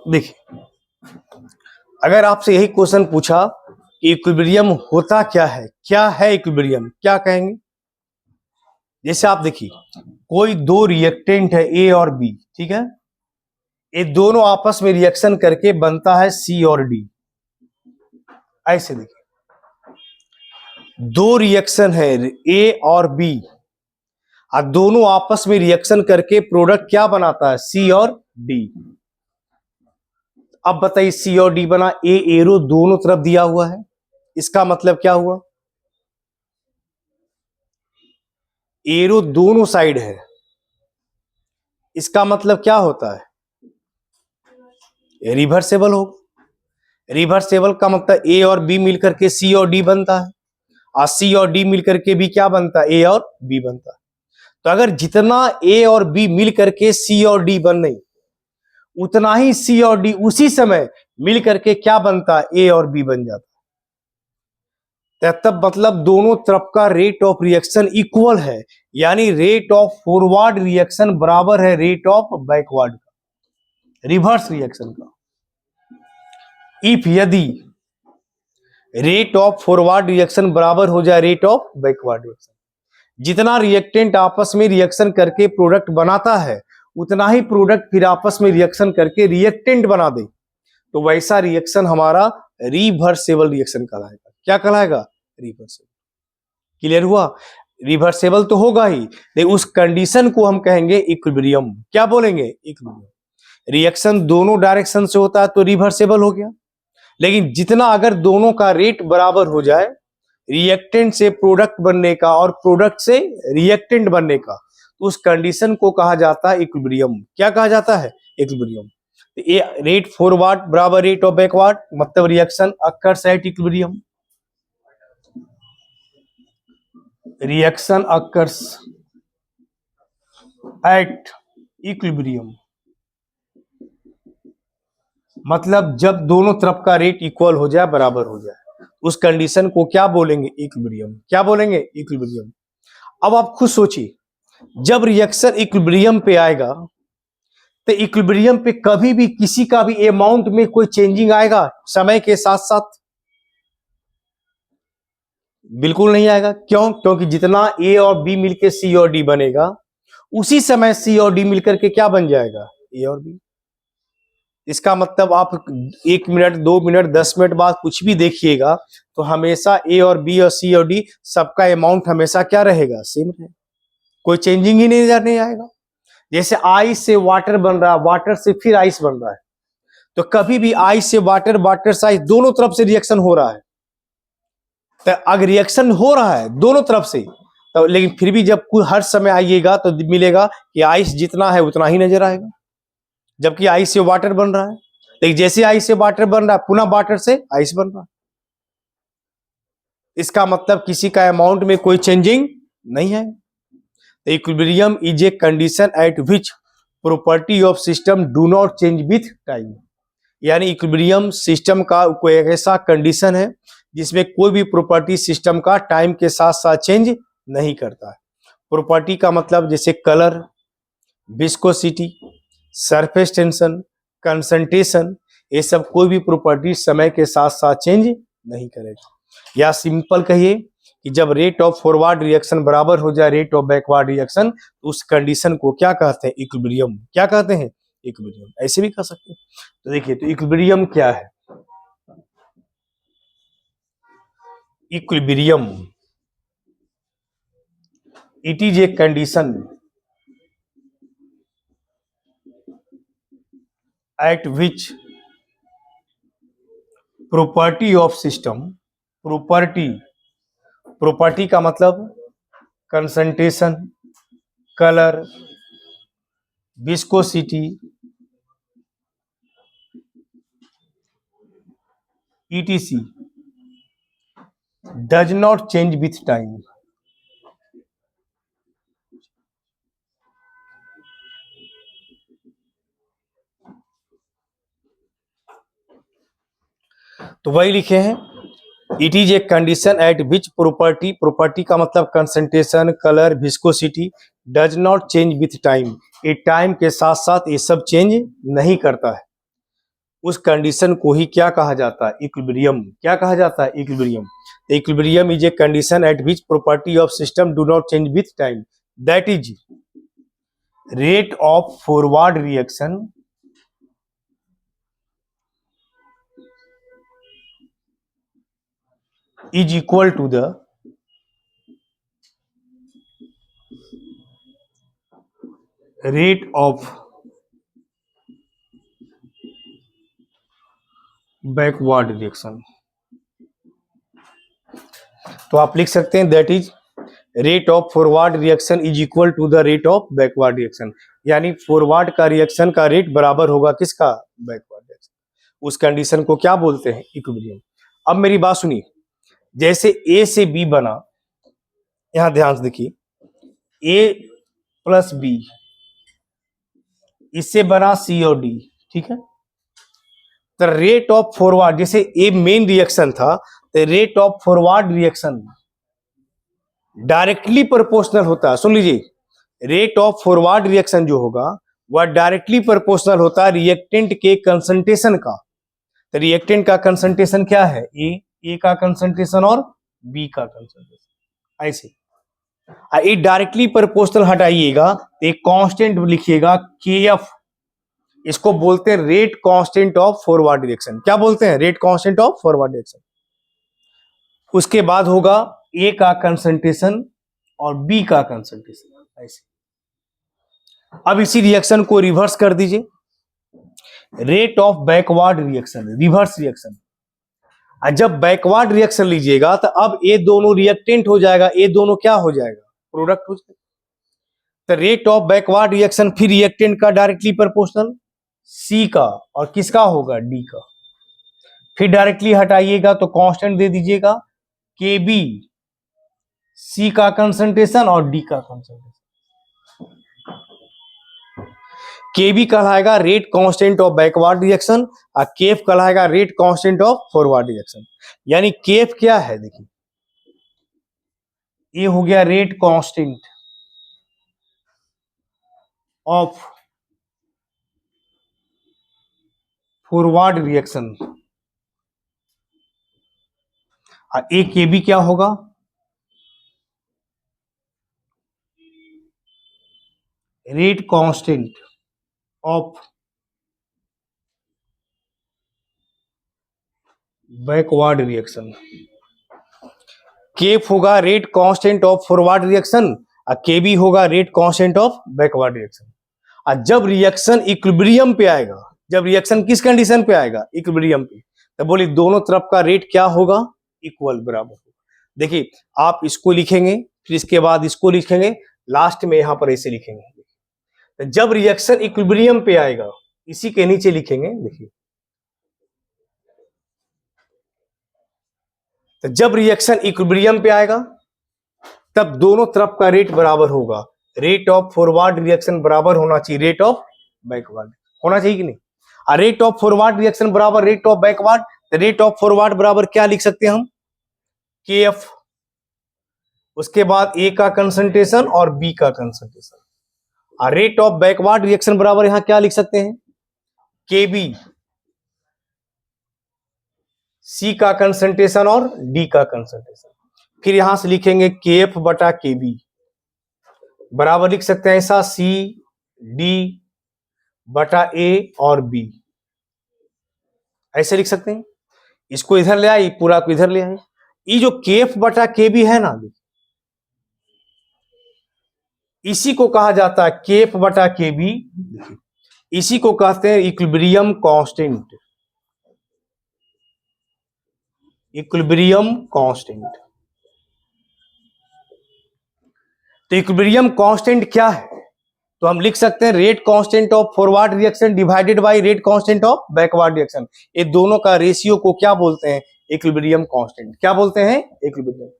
देखिए अगर आपसे यही क्वेश्चन पूछा कि इक्विलिब्रियम होता क्या है इक्विलिब्रियम, क्या कहेंगे? जैसे आप देखिए कोई दो रिएक्टेंट है ए और बी, ठीक है, ये दोनों आपस में रिएक्शन करके बनता है सी और डी। ऐसे देखिए दो रिएक्शन है ए और बी और दोनों आपस में रिएक्शन करके प्रोडक्ट क्या बनाता है? सी और डी। अब बताइए सी और डी बना, ए एरो दोनों तरफ दिया हुआ है, इसका मतलब क्या हुआ? एरो दोनों साइड है, इसका मतलब क्या होता है? रिवर्सेबल होगा। रिवर्सेबल का मतलब ए और बी मिलकर के सी और डी बनता है, और सी और डी मिलकर के भी क्या बनता है? ए और बी बनता है। तो अगर जितना ए और बी मिलकर के सी और डी बन रही उतना ही सी और डी उसी समय मिलकर के क्या बनता है? ए और बी बन जाता है। तब मतलब दोनों तरफ का रेट ऑफ रिएक्शन इक्वल है, यानी रेट ऑफ फॉरवर्ड रिएक्शन बराबर है रेट ऑफ बैकवर्ड का, रिवर्स रिएक्शन का। इफ यदि रेट ऑफ फॉरवर्ड रिएक्शन बराबर हो जाए रेट ऑफ बैकवर्ड रिएक्शन, जितना रिएक्टेंट आपस में रिएक्शन करके प्रोडक्ट बनाता है उतना ही प्रोडक्ट फिर आपस में रिएक्शन करके रिएक्टेंट बना दे, तो वैसा रिएक्शन हमारा रिवर्सेबल रिएक्शन कहलाएगा। क्या कहलाएगा? रिवर्सेबल। क्लियर हुआ? रिवर्सेबल तो होगा ही, लेकिन उस कंडीशन को हम कहेंगे इक्विलिब्रियम। क्या बोलेंगे? इक्विलिब्रियम। रिएक्शन दोनों डायरेक्शन से होता है तो रिवर्सेबल हो गया, लेकिन जितना अगर दोनों का रेट बराबर हो जाए रिएक्टेंट से प्रोडक्ट बनने का और प्रोडक्ट से रिएक्टेंट बनने का, तो उस कंडीशन को कहा जाता है इक्विलिब्रियम। क्या कहा जाता है? इक्विलिब्रियम। रेट फॉरवर्ड बराबर रेट ऑफ बैकवर्ड, मतलब reaction occurs at equilibrium. Reaction occurs at equilibrium मतलब जब दोनों तरफ का रेट इक्वल हो जाए, बराबर हो जाए, उस कंडीशन को क्या बोलेंगे? इक्विलिब्रियम। क्या बोलेंगे? इक्विलिब्रियम। अब आप खुद सोचिए जब रिएक्शन इक्विलिब्रियम पे आएगा तो इक्विलिब्रियम पे कभी भी किसी का भी अमाउंट में कोई चेंजिंग आएगा समय के साथ साथ? बिल्कुल नहीं आएगा। क्यों? क्योंकि जितना ए और बी मिलकर सी और डी बनेगा उसी समय सी और डी मिलकर के क्या बन जाएगा? ए और बी। इसका मतलब आप 1 मिनट 2 मिनट 10 मिनट बाद कुछ भी देखिएगा तो हमेशा ए और बी और सी और डी सबका अमाउंट हमेशा क्या रहेगा? सेम रहेगा, कोई चेंजिंग ही नहीं आएगा। जैसे आइस से वाटर बन रहा है, वाटर से फिर आइस बन रहा है, तो कभी भी आइस से वाटर, वाटर से आइस, दोनों तरफ से रिएक्शन हो रहा है। तो अगर रिएक्शन हो रहा है दोनों तरफ से तो, लेकिन फिर भी जब हर समय आइएगा तो मिलेगा कि आइस जितना है उतना ही नजर आएगा, जबकि आइस से वाटर बन रहा है। लेकिन जैसे आइस से वाटर बन रहा है पुनः वाटर से आइस बन रहा है। इसका मतलब किसी का अमाउंट में कोई चेंजिंग नहीं है। Equilibrium is a condition at which property of system do not change with time, यानी इक्विलिब्रियम सिस्टम का कोई ऐसा कंडीशन है जिसमें कोई भी प्रॉपर्टी सिस्टम का टाइम के साथ साथ चेंज नहीं करता है। प्रॉपर्टी का मतलब जैसे colour, viscosity, surface tension, concentration, ये सब कोई भी प्रॉपर्टी समय के साथ साथ चेंज नहीं करेगा। या सिंपल कहिए कि जब रेट ऑफ फॉरवर्ड रिएक्शन बराबर हो जाए रेट ऑफ बैकवर्ड रिएक्शन, तो उस कंडीशन को क्या कहते हैं? इक्विलिब्रियम। क्या कहते हैं? इक्विलिब्रियम। ऐसे भी कह सकते हैं। तो देखिए, तो इक्विलिब्रियम क्या है? Equilibrium, it is a condition at which property of system, property का मतलब concentration, colour, viscosity, etc does not change with time। तो वही लिखे हैं, it is a condition at which property का मतलब concentration, colour, viscosity does not change with time, ये time के साथ साथ ये सब चेंज नहीं करता है। उस कंडीशन को ही क्या कहा जाता है? इक्विलिब्रियम। क्या कहा जाता है? Equilibrium. Equilibrium is a condition at which property of system do not change with time, that is rate of forward reaction is equal to the rate of backward reaction. तो आप लिख सकते हैं that is rate of forward reaction is equal to the rate of backward reaction, यानी forward का reaction का rate बराबर होगा किसका? Backward reaction. उस कंडीशन को क्या बोलते हैं? इक्विलिब्रियम। अब मेरी बात सुनिए, जैसे ए से बी बना, यहां ध्यान से देखिए, ए प्लस बी, इससे बना सी और डी, ठीक है। तो रेट ऑफ फॉरवर्ड, जैसे ए मेन रिएक्शन था, तो rate of forward reaction directly proportional होता है। सुन लीजिए, रेट ऑफ फॉरवर्ड रिएक्शन जो होगा वह डायरेक्टली प्रोपोर्शनल होता है रिएक्टेंट के कंसंट्रेशन का। तो रिएक्टेंट का कंसंट्रेशन क्या है? ए का कंसंट्रेशन और बी का कंसंट्रेशन। ऐसे ये डायरेक्टली प्रोपोर्शनल हटाइएगा तो एक कांस्टेंट लिखिएगा केएफ, इसको बोलते हैं rate constant of forward reaction. क्या बोलते हैं? Rate constant of forward reaction. उसके बाद होगा ए का कंसंट्रेशन और बी का कंसंट्रेशन। ऐसे अब इसी रिएक्शन को रिवर्स कर दीजिए, rate of backward reaction, reverse reaction. जब बैकवर्ड रिएक्शन लीजिएगा तो अब ये दोनों रिएक्टेंट हो जाएगा, ये दोनों क्या हो जाएगा? प्रोडक्ट हो जाएगा। तो रेट ऑफ बैकवर्ड रिएक्शन फिर रिएक्टेंट का डायरेक्टली प्रोपोर्शनल सी का, और किसका होगा? डी का। फिर डायरेक्टली हटाइएगा तो कांस्टेंट दे दीजिएगा के बी, सी का कंसंट्रेशन और डी का कंसंट्रेशन। के बी कहलाएगा rate constant of backward reaction और केएफ कहलाएगा rate constant of forward reaction. यानी केएफ क्या है? देखिए, ये हो गया rate constant of forward reaction, और ए के बी क्या होगा? Rate constant of backward reaction. KF होगा rate constant of forward reaction और केबी होगा rate constant of backward reaction. और जब रिएक्शन इक्विलिब्रियम पे आएगा, जब रिएक्शन किस कंडीशन पे आएगा? इक्विलिब्रियम पे, तो बोलिए दोनों तरफ का रेट क्या होगा? इक्वल, बराबर होगा। देखिए, आप इसको लिखेंगे, फिर इसके बाद इसको लिखेंगे, लास्ट में यहां पर ऐसे लिखेंगे। तो जब रिएक्शन इक्विलिब्रियम पे आएगा, इसी के नीचे लिखेंगे, देखिए, तो जब रिएक्शन इक्विलिब्रियम पे आएगा तब दोनों तरफ का रेट बराबर होगा। रेट ऑफ फॉरवर्ड रिएक्शन बराबर होना चाहिए रेट ऑफ बैकवर्ड, होना चाहिए कि नहीं? और रेट ऑफ फॉरवर्ड रिएक्शन बराबर रेट ऑफ बैकवर्ड, तो रेट ऑफ फॉरवर्ड बराबर क्या लिख सकते हैं हम? केएफ, उसके बाद ए का कंसंट्रेशन और बी का कंसंट्रेशन। और रेट ऑफ बैकवर्ड रिएक्शन बराबर यहां क्या लिख सकते हैं? केबी, सी का कंसंट्रेशन और डी का कंसंट्रेशन। फिर यहां से लिखेंगे KF बटा KB बराबर लिख सकते हैं ऐसा C D बटा A और B, ऐसे लिख सकते हैं। इसको इधर ले आए, पूरा को इधर ले आए। ये जो KF बटा KB है ना, इसी को कहा जाता है KF बटा KB, इसी को कहते हैं इक्विलिब्रियम कांस्टेंट। Equilibrium constant. तो इक्विलिब्रियम कांस्टेंट क्या है? तो हम लिख सकते हैं rate constant of forward reaction divided by rate constant of backward reaction. ये दोनों का रेशियो को क्या बोलते हैं? Equilibrium constant. क्या बोलते हैं? इक्विलिब्रियम।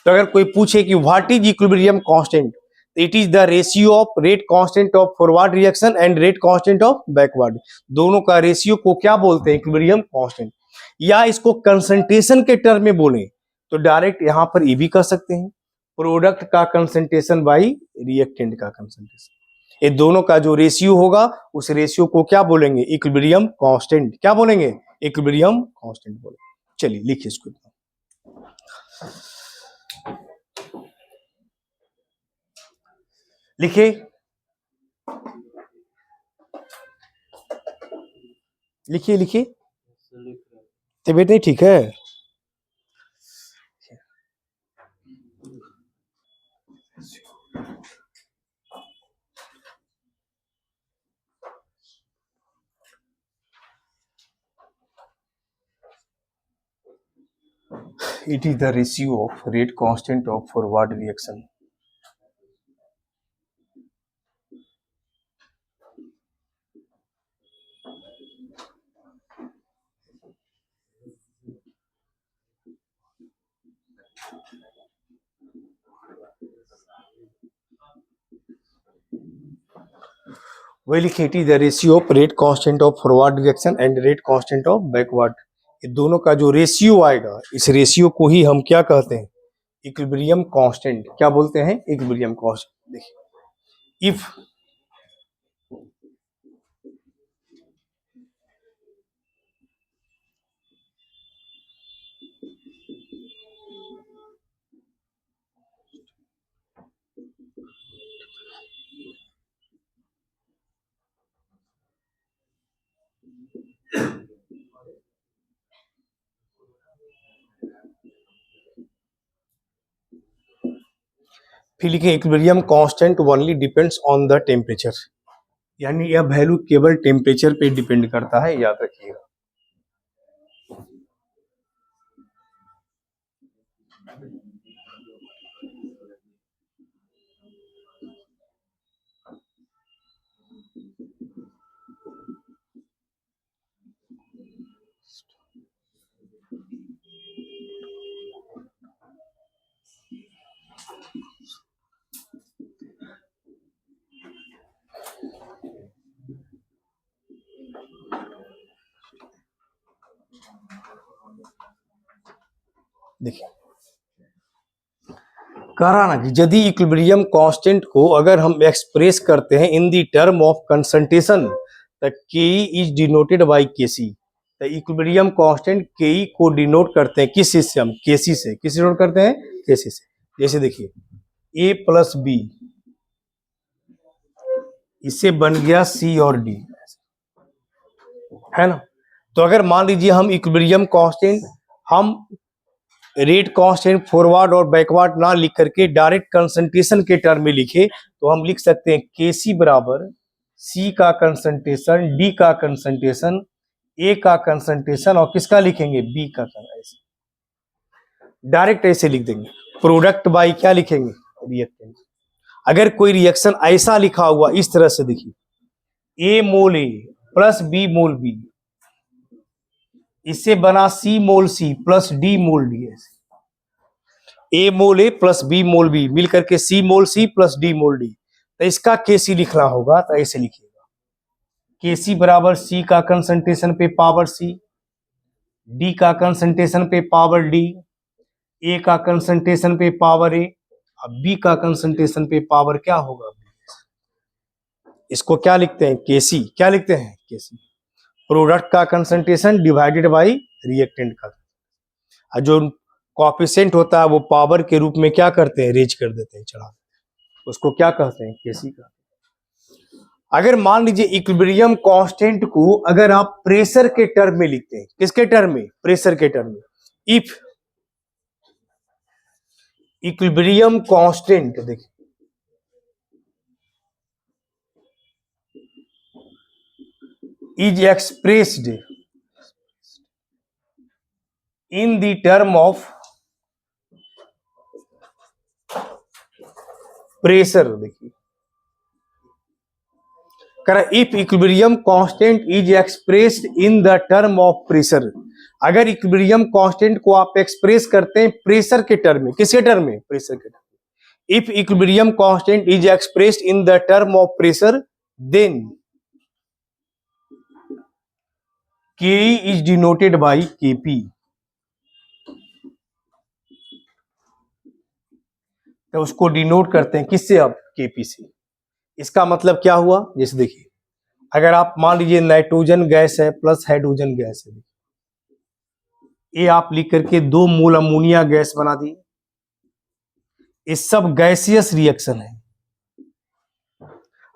तो अगर कोई पूछे कि what is equilibrium constant, it is the ratio of rate constant of forward reaction and rate constant of backward. दोनों का रेशियो को क्या बोलते हैं? Equilibrium constant. या इसको कंसंट्रेशन के टर्म में बोले तो डायरेक्ट यहां पर ये भी कह सकते हैं प्रोडक्ट का कंसंट्रेशन बाई रिएक्टेंट का कंसंट्रेशन। ये दोनों का जो रेशियो होगा उस रेशियो को क्या बोलेंगे? Equilibrium constant. क्या बोलेंगे? इक्विलिब्रियम कांस्टेंट बोलेंगे। चलिए लिखिए इसको। लिखिए, लिखिए लिखिए। तबीयत नहीं ठीक है? It is the ratio of rate constant of forward reaction. वही लिखिए, it is the ratio of rate constant of forward reaction and rate constant of backward. ये दोनों का जो रेशियो आएगा, इस रेशियो को ही हम क्या कहते हैं? Equilibrium constant. क्या बोलते हैं? Equilibrium constant. देखिए, इफ फिर लिखिए equilibrium constant only depends on the temperature, यानी यह वैल्यू केवल टेम्परेचर पे डिपेंड करता है, याद रखिएगा। देखिए, कह रहा ना कि यदि इक्विलिब्रियम कांस्टेंट को अगर हम एक्सप्रेस करते हैं इन द टर्म ऑफ कंसंट्रेशन, तो के इज डिनोटेड बाय केसी। तो इक्विलिब्रियम कांस्टेंट के को डिनोट करते हैं किस चीज से? हम केसी से। किस डिनोट करते हैं? केसी से। जैसे देखिए, ए प्लस बी, इससे बन गया सी और डी, है ना। तो अगर मान लीजिए हम इक्विलिब्रियम कांस्टेंट हम रेट कांस्टेंट फॉरवर्ड और बैकवर्ड ना लिख करके डायरेक्ट कंसंट्रेशन के टर्म में लिखे, तो हम लिख सकते हैं केसी बराबर सी का कंसंट्रेशन, डी का कंसंट्रेशन, ए का कंसंट्रेशन और किसका लिखेंगे? बी का कंसंट्रेशन। डायरेक्ट ऐसे लिख देंगे। प्रोडक्ट बाय क्या लिखेंगे? रिएक्टेंट। अगर कोई रिएक्शन ऐसा लिखा हुआ इस तरह से, देखिए, ए मोल ए प्लस बी मोल बी, इससे बना सी मोल सी प्लस डी मोल डी। ए मोल ए प्लस बी मोल बी मिलकर के सी मोल सी प्लस डी मोल डी। तो इसका केसी लिखना होगा, तो ऐसे लिखिएगा, केसी बराबर सी का कंसंट्रेशन पे पावर सी, डी का कंसंट्रेशन पे पावर डी, ए का कंसंट्रेशन पे पावर ए, अब बी का कंसंट्रेशन पे पावर क्या होगा? इसको क्या लिखते हैं? केसी। क्या लिखते हैं? केसी। प्रोडक्ट का कंसंट्रेशन डिवाइडेड बाय रिएक्टेंट का। और जो कोएफिशिएंट होता है वो पावर के रूप में क्या करते हैं, रेज कर देते हैं, चढ़ा देते हैं, उसको क्या कहते हैं, केसी का। अगर मान लीजिए इक्विलिब्रियम कांस्टेंट को अगर आप प्रेशर के टर्म में लिखते हैं, किसके टर्म में, प्रेशर के टर्म में, इफ इक्विलिब्रियम कांस्टेंट, देखिए is expressed in the term of pressure, देखिए करा, if equilibrium constant is expressed in the term of pressure, अगर इक्विलिब्रियम कांस्टेंट को आप एक्सप्रेस करते हैं प्रेशर के टर्म में, किसके टर्म में, प्रेशर के टर्म में, if equilibrium constant is expressed in the term of pressure then K is denoted by Kp. तो उसको डिनोट करते हैं किससे, अब केपी से। इसका मतलब क्या हुआ, जैसे देखिए अगर आप मान लीजिए नाइट्रोजन गैस है प्लस हाइड्रोजन गैस है, ये आप लिख करके 2 मोल अमोनिया गैस बना दिए, ये सब गैसियस रिएक्शन है।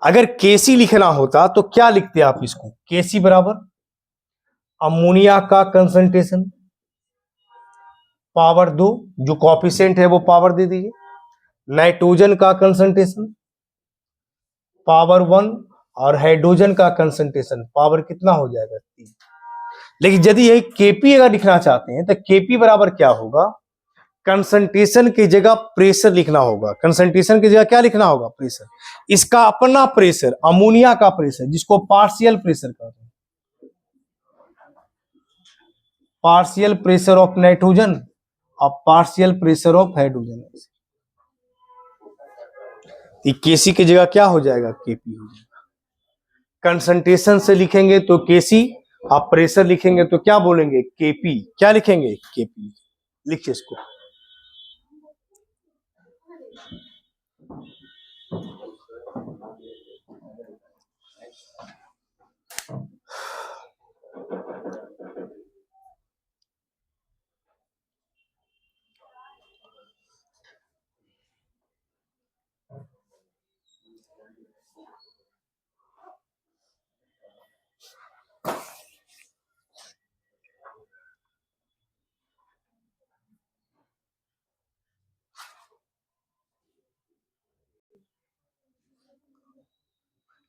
अगर केसी लिखना होता तो क्या लिखते आप इसको, केसी बराबर अमोनिया का कंसंट्रेशन पावर 2, जो कोएफिशिएंट है वो पावर दे दीजिए, नाइट्रोजन का कंसंट्रेशन पावर 1 और हाइड्रोजन का कंसंट्रेशन पावर कितना हो जाएगा, 3। लेकिन यदि यही केपी अगर लिखना चाहते हैं तो केपी बराबर क्या होगा, कंसंट्रेशन की जगह प्रेशर लिखना होगा, कंसंट्रेशन की जगह क्या लिखना होगा, प्रेशर। इसका अपना प्रेशर अमोनिया का प्रेशर, जिसको पार्शियल प्रेशर कहते हैं, पार्शियल प्रेशर ऑफ नाइट्रोजन और पार्शियल प्रेशर ऑफ हाइड्रोजन। केसी की जगह क्या हो जाएगा, केपी हो जाएगा। कंसंट्रेशन से लिखेंगे तो केसी, आप प्रेशर लिखेंगे तो क्या बोलेंगे, केपी। क्या लिखेंगे, केपी। लिखिए इसको,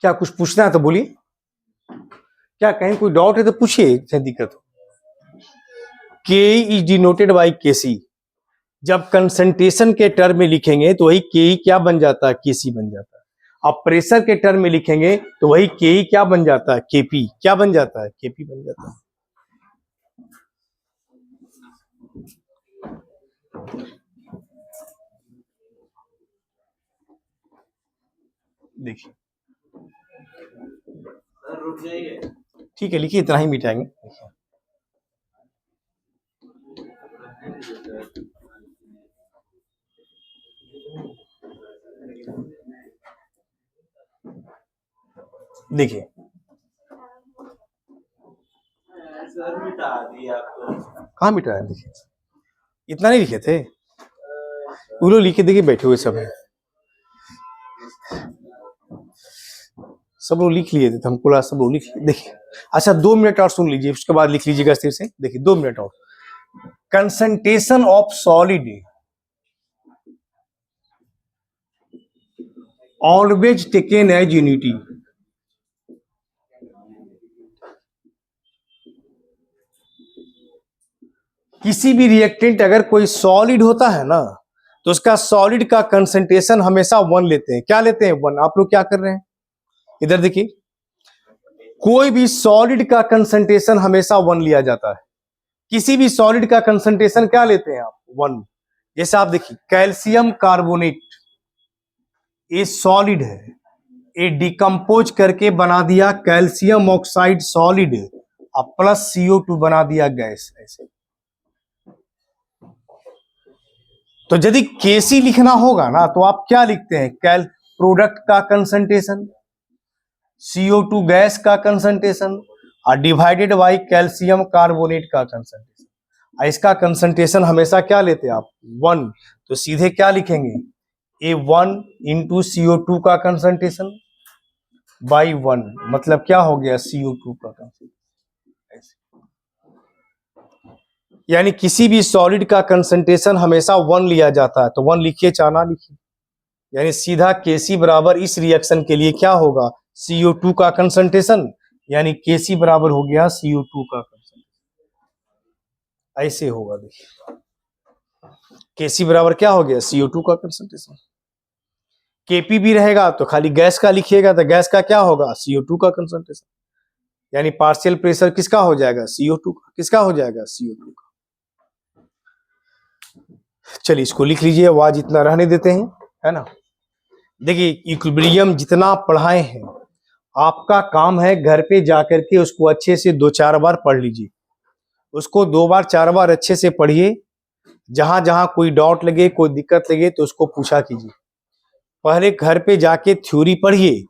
क्या कुछ पूछना है तो बोलिए, क्या कहीं कोई डाउट है तो पूछिए, चाहे दिक्कत हो। के इज डिनोटेड बाई केसी, जब कंसंट्रेशन के टर्म में लिखेंगे तो वही के क्या बन जाता है, केसी बन जाता है। अब प्रेशर के टर्म में लिखेंगे तो वही के क्या बन जाता है, केपी। क्या बन जाता है, केपी बन जाता है। देखिए रुक जाइए, ठीक है, लिखिए, इतना ही मिटाएंगे। देखिए सर मिटा दिया आपको, कहाँ मिटाया, देखिए इतना नहीं लिखे थे वो लोग, लिखे देखिए बैठे हुए सब है, सब लोग लिख लिए थे, हमको सब लोग लिख लिए। देखिए अच्छा 2 मिनट और सुन लीजिए, उसके बाद लिख लीजिएगा फिर से। देखिए 2 मिनट और, concentration of solid always taken as unity. किसी भी रिएक्टेंट अगर कोई सॉलिड होता है ना तो उसका सॉलिड का कंसंट्रेशन हमेशा 1 लेते हैं। क्या लेते हैं, 1। आप लोग क्या कर रहे हैं, इधर देखिए, कोई भी सॉलिड का कंसंट्रेशन हमेशा 1 लिया जाता है। किसी भी सॉलिड का कंसंट्रेशन क्या लेते हैं आप, 1। जैसे आप देखिए कैल्शियम कार्बोनेट, ये सॉलिड है, ये डिकम्पोज करके बना दिया कैल्शियम ऑक्साइड सॉलिड और प्लस CO2 बना दिया गैस। ऐसे तो यदि केसी लिखना होगा ना तो आप क्या लिखते हैं, प्रोडक्ट का कंसंट्रेशन, CO2 गैस का concentration divided by calcium carbonate का कंसंट्रेशन। इसका कंसंट्रेशन हमेशा क्या लेते हैं आप 1, तो सीधे क्या लिखेंगे A1 इंटू CO2 का कंसंट्रेशन बाई 1, मतलब क्या हो गया CO2 का कंसंट्रेशन। यानी किसी भी सॉलिड का कंसंट्रेशन हमेशा 1 लिया जाता है, तो 1 लिखिए चाहे ना लिखिए, यानी सीधा Kc बराबर इस रिएक्शन के लिए क्या होगा CO2 का कंसंट्रेशन, यानी Kc बराबर हो गया CO2 का कंसंट्रेशन। ऐसे होगा, देखिए Kc बराबर क्या हो गया CO2 का कंसंट्रेशन। Kp भी रहेगा तो खाली गैस का लिखिएगा, तो गैस का क्या होगा CO2 का कंसंट्रेशन, यानी पार्शियल प्रेशर किसका हो जाएगा CO2 का, किसका हो जाएगा CO2 का। चलिए इसको लिख लीजिए, आवाज इतना रहने देते हैं, है ना। देखिए इक्विलिब्रियम जितना पढ़ाए हैं, आपका काम है घर पे जाकर के उसको अच्छे से 2-4 बार पढ़ लीजिए, उसको 2 बार 4 बार अच्छे से पढ़िए, जहां जहां कोई डाउट लगे कोई दिक्कत लगे तो उसको पूछा कीजिए। पहले घर पे जाके थ्योरी पढ़िए,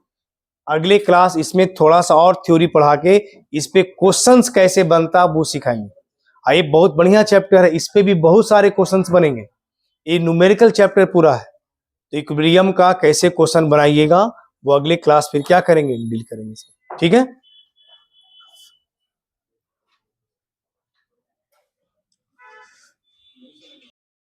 अगले क्लास इसमें थोड़ा सा और थ्योरी पढ़ा के इस पे क्वेश्चंस कैसे बनता वो सिखाएंगे। ये बहुत बढ़िया चैप्टर है, इस पे भी बहुत सारे क्वेश्चंस बनेंगे, ये न्यूमेरिकल चैप्टर पूरा है। तो इक्विलिब्रियम का कैसे क्वेश्चन बनाइएगा वो अगले क्लास फिर क्या करेंगे, डील करेंगे, ठीक है।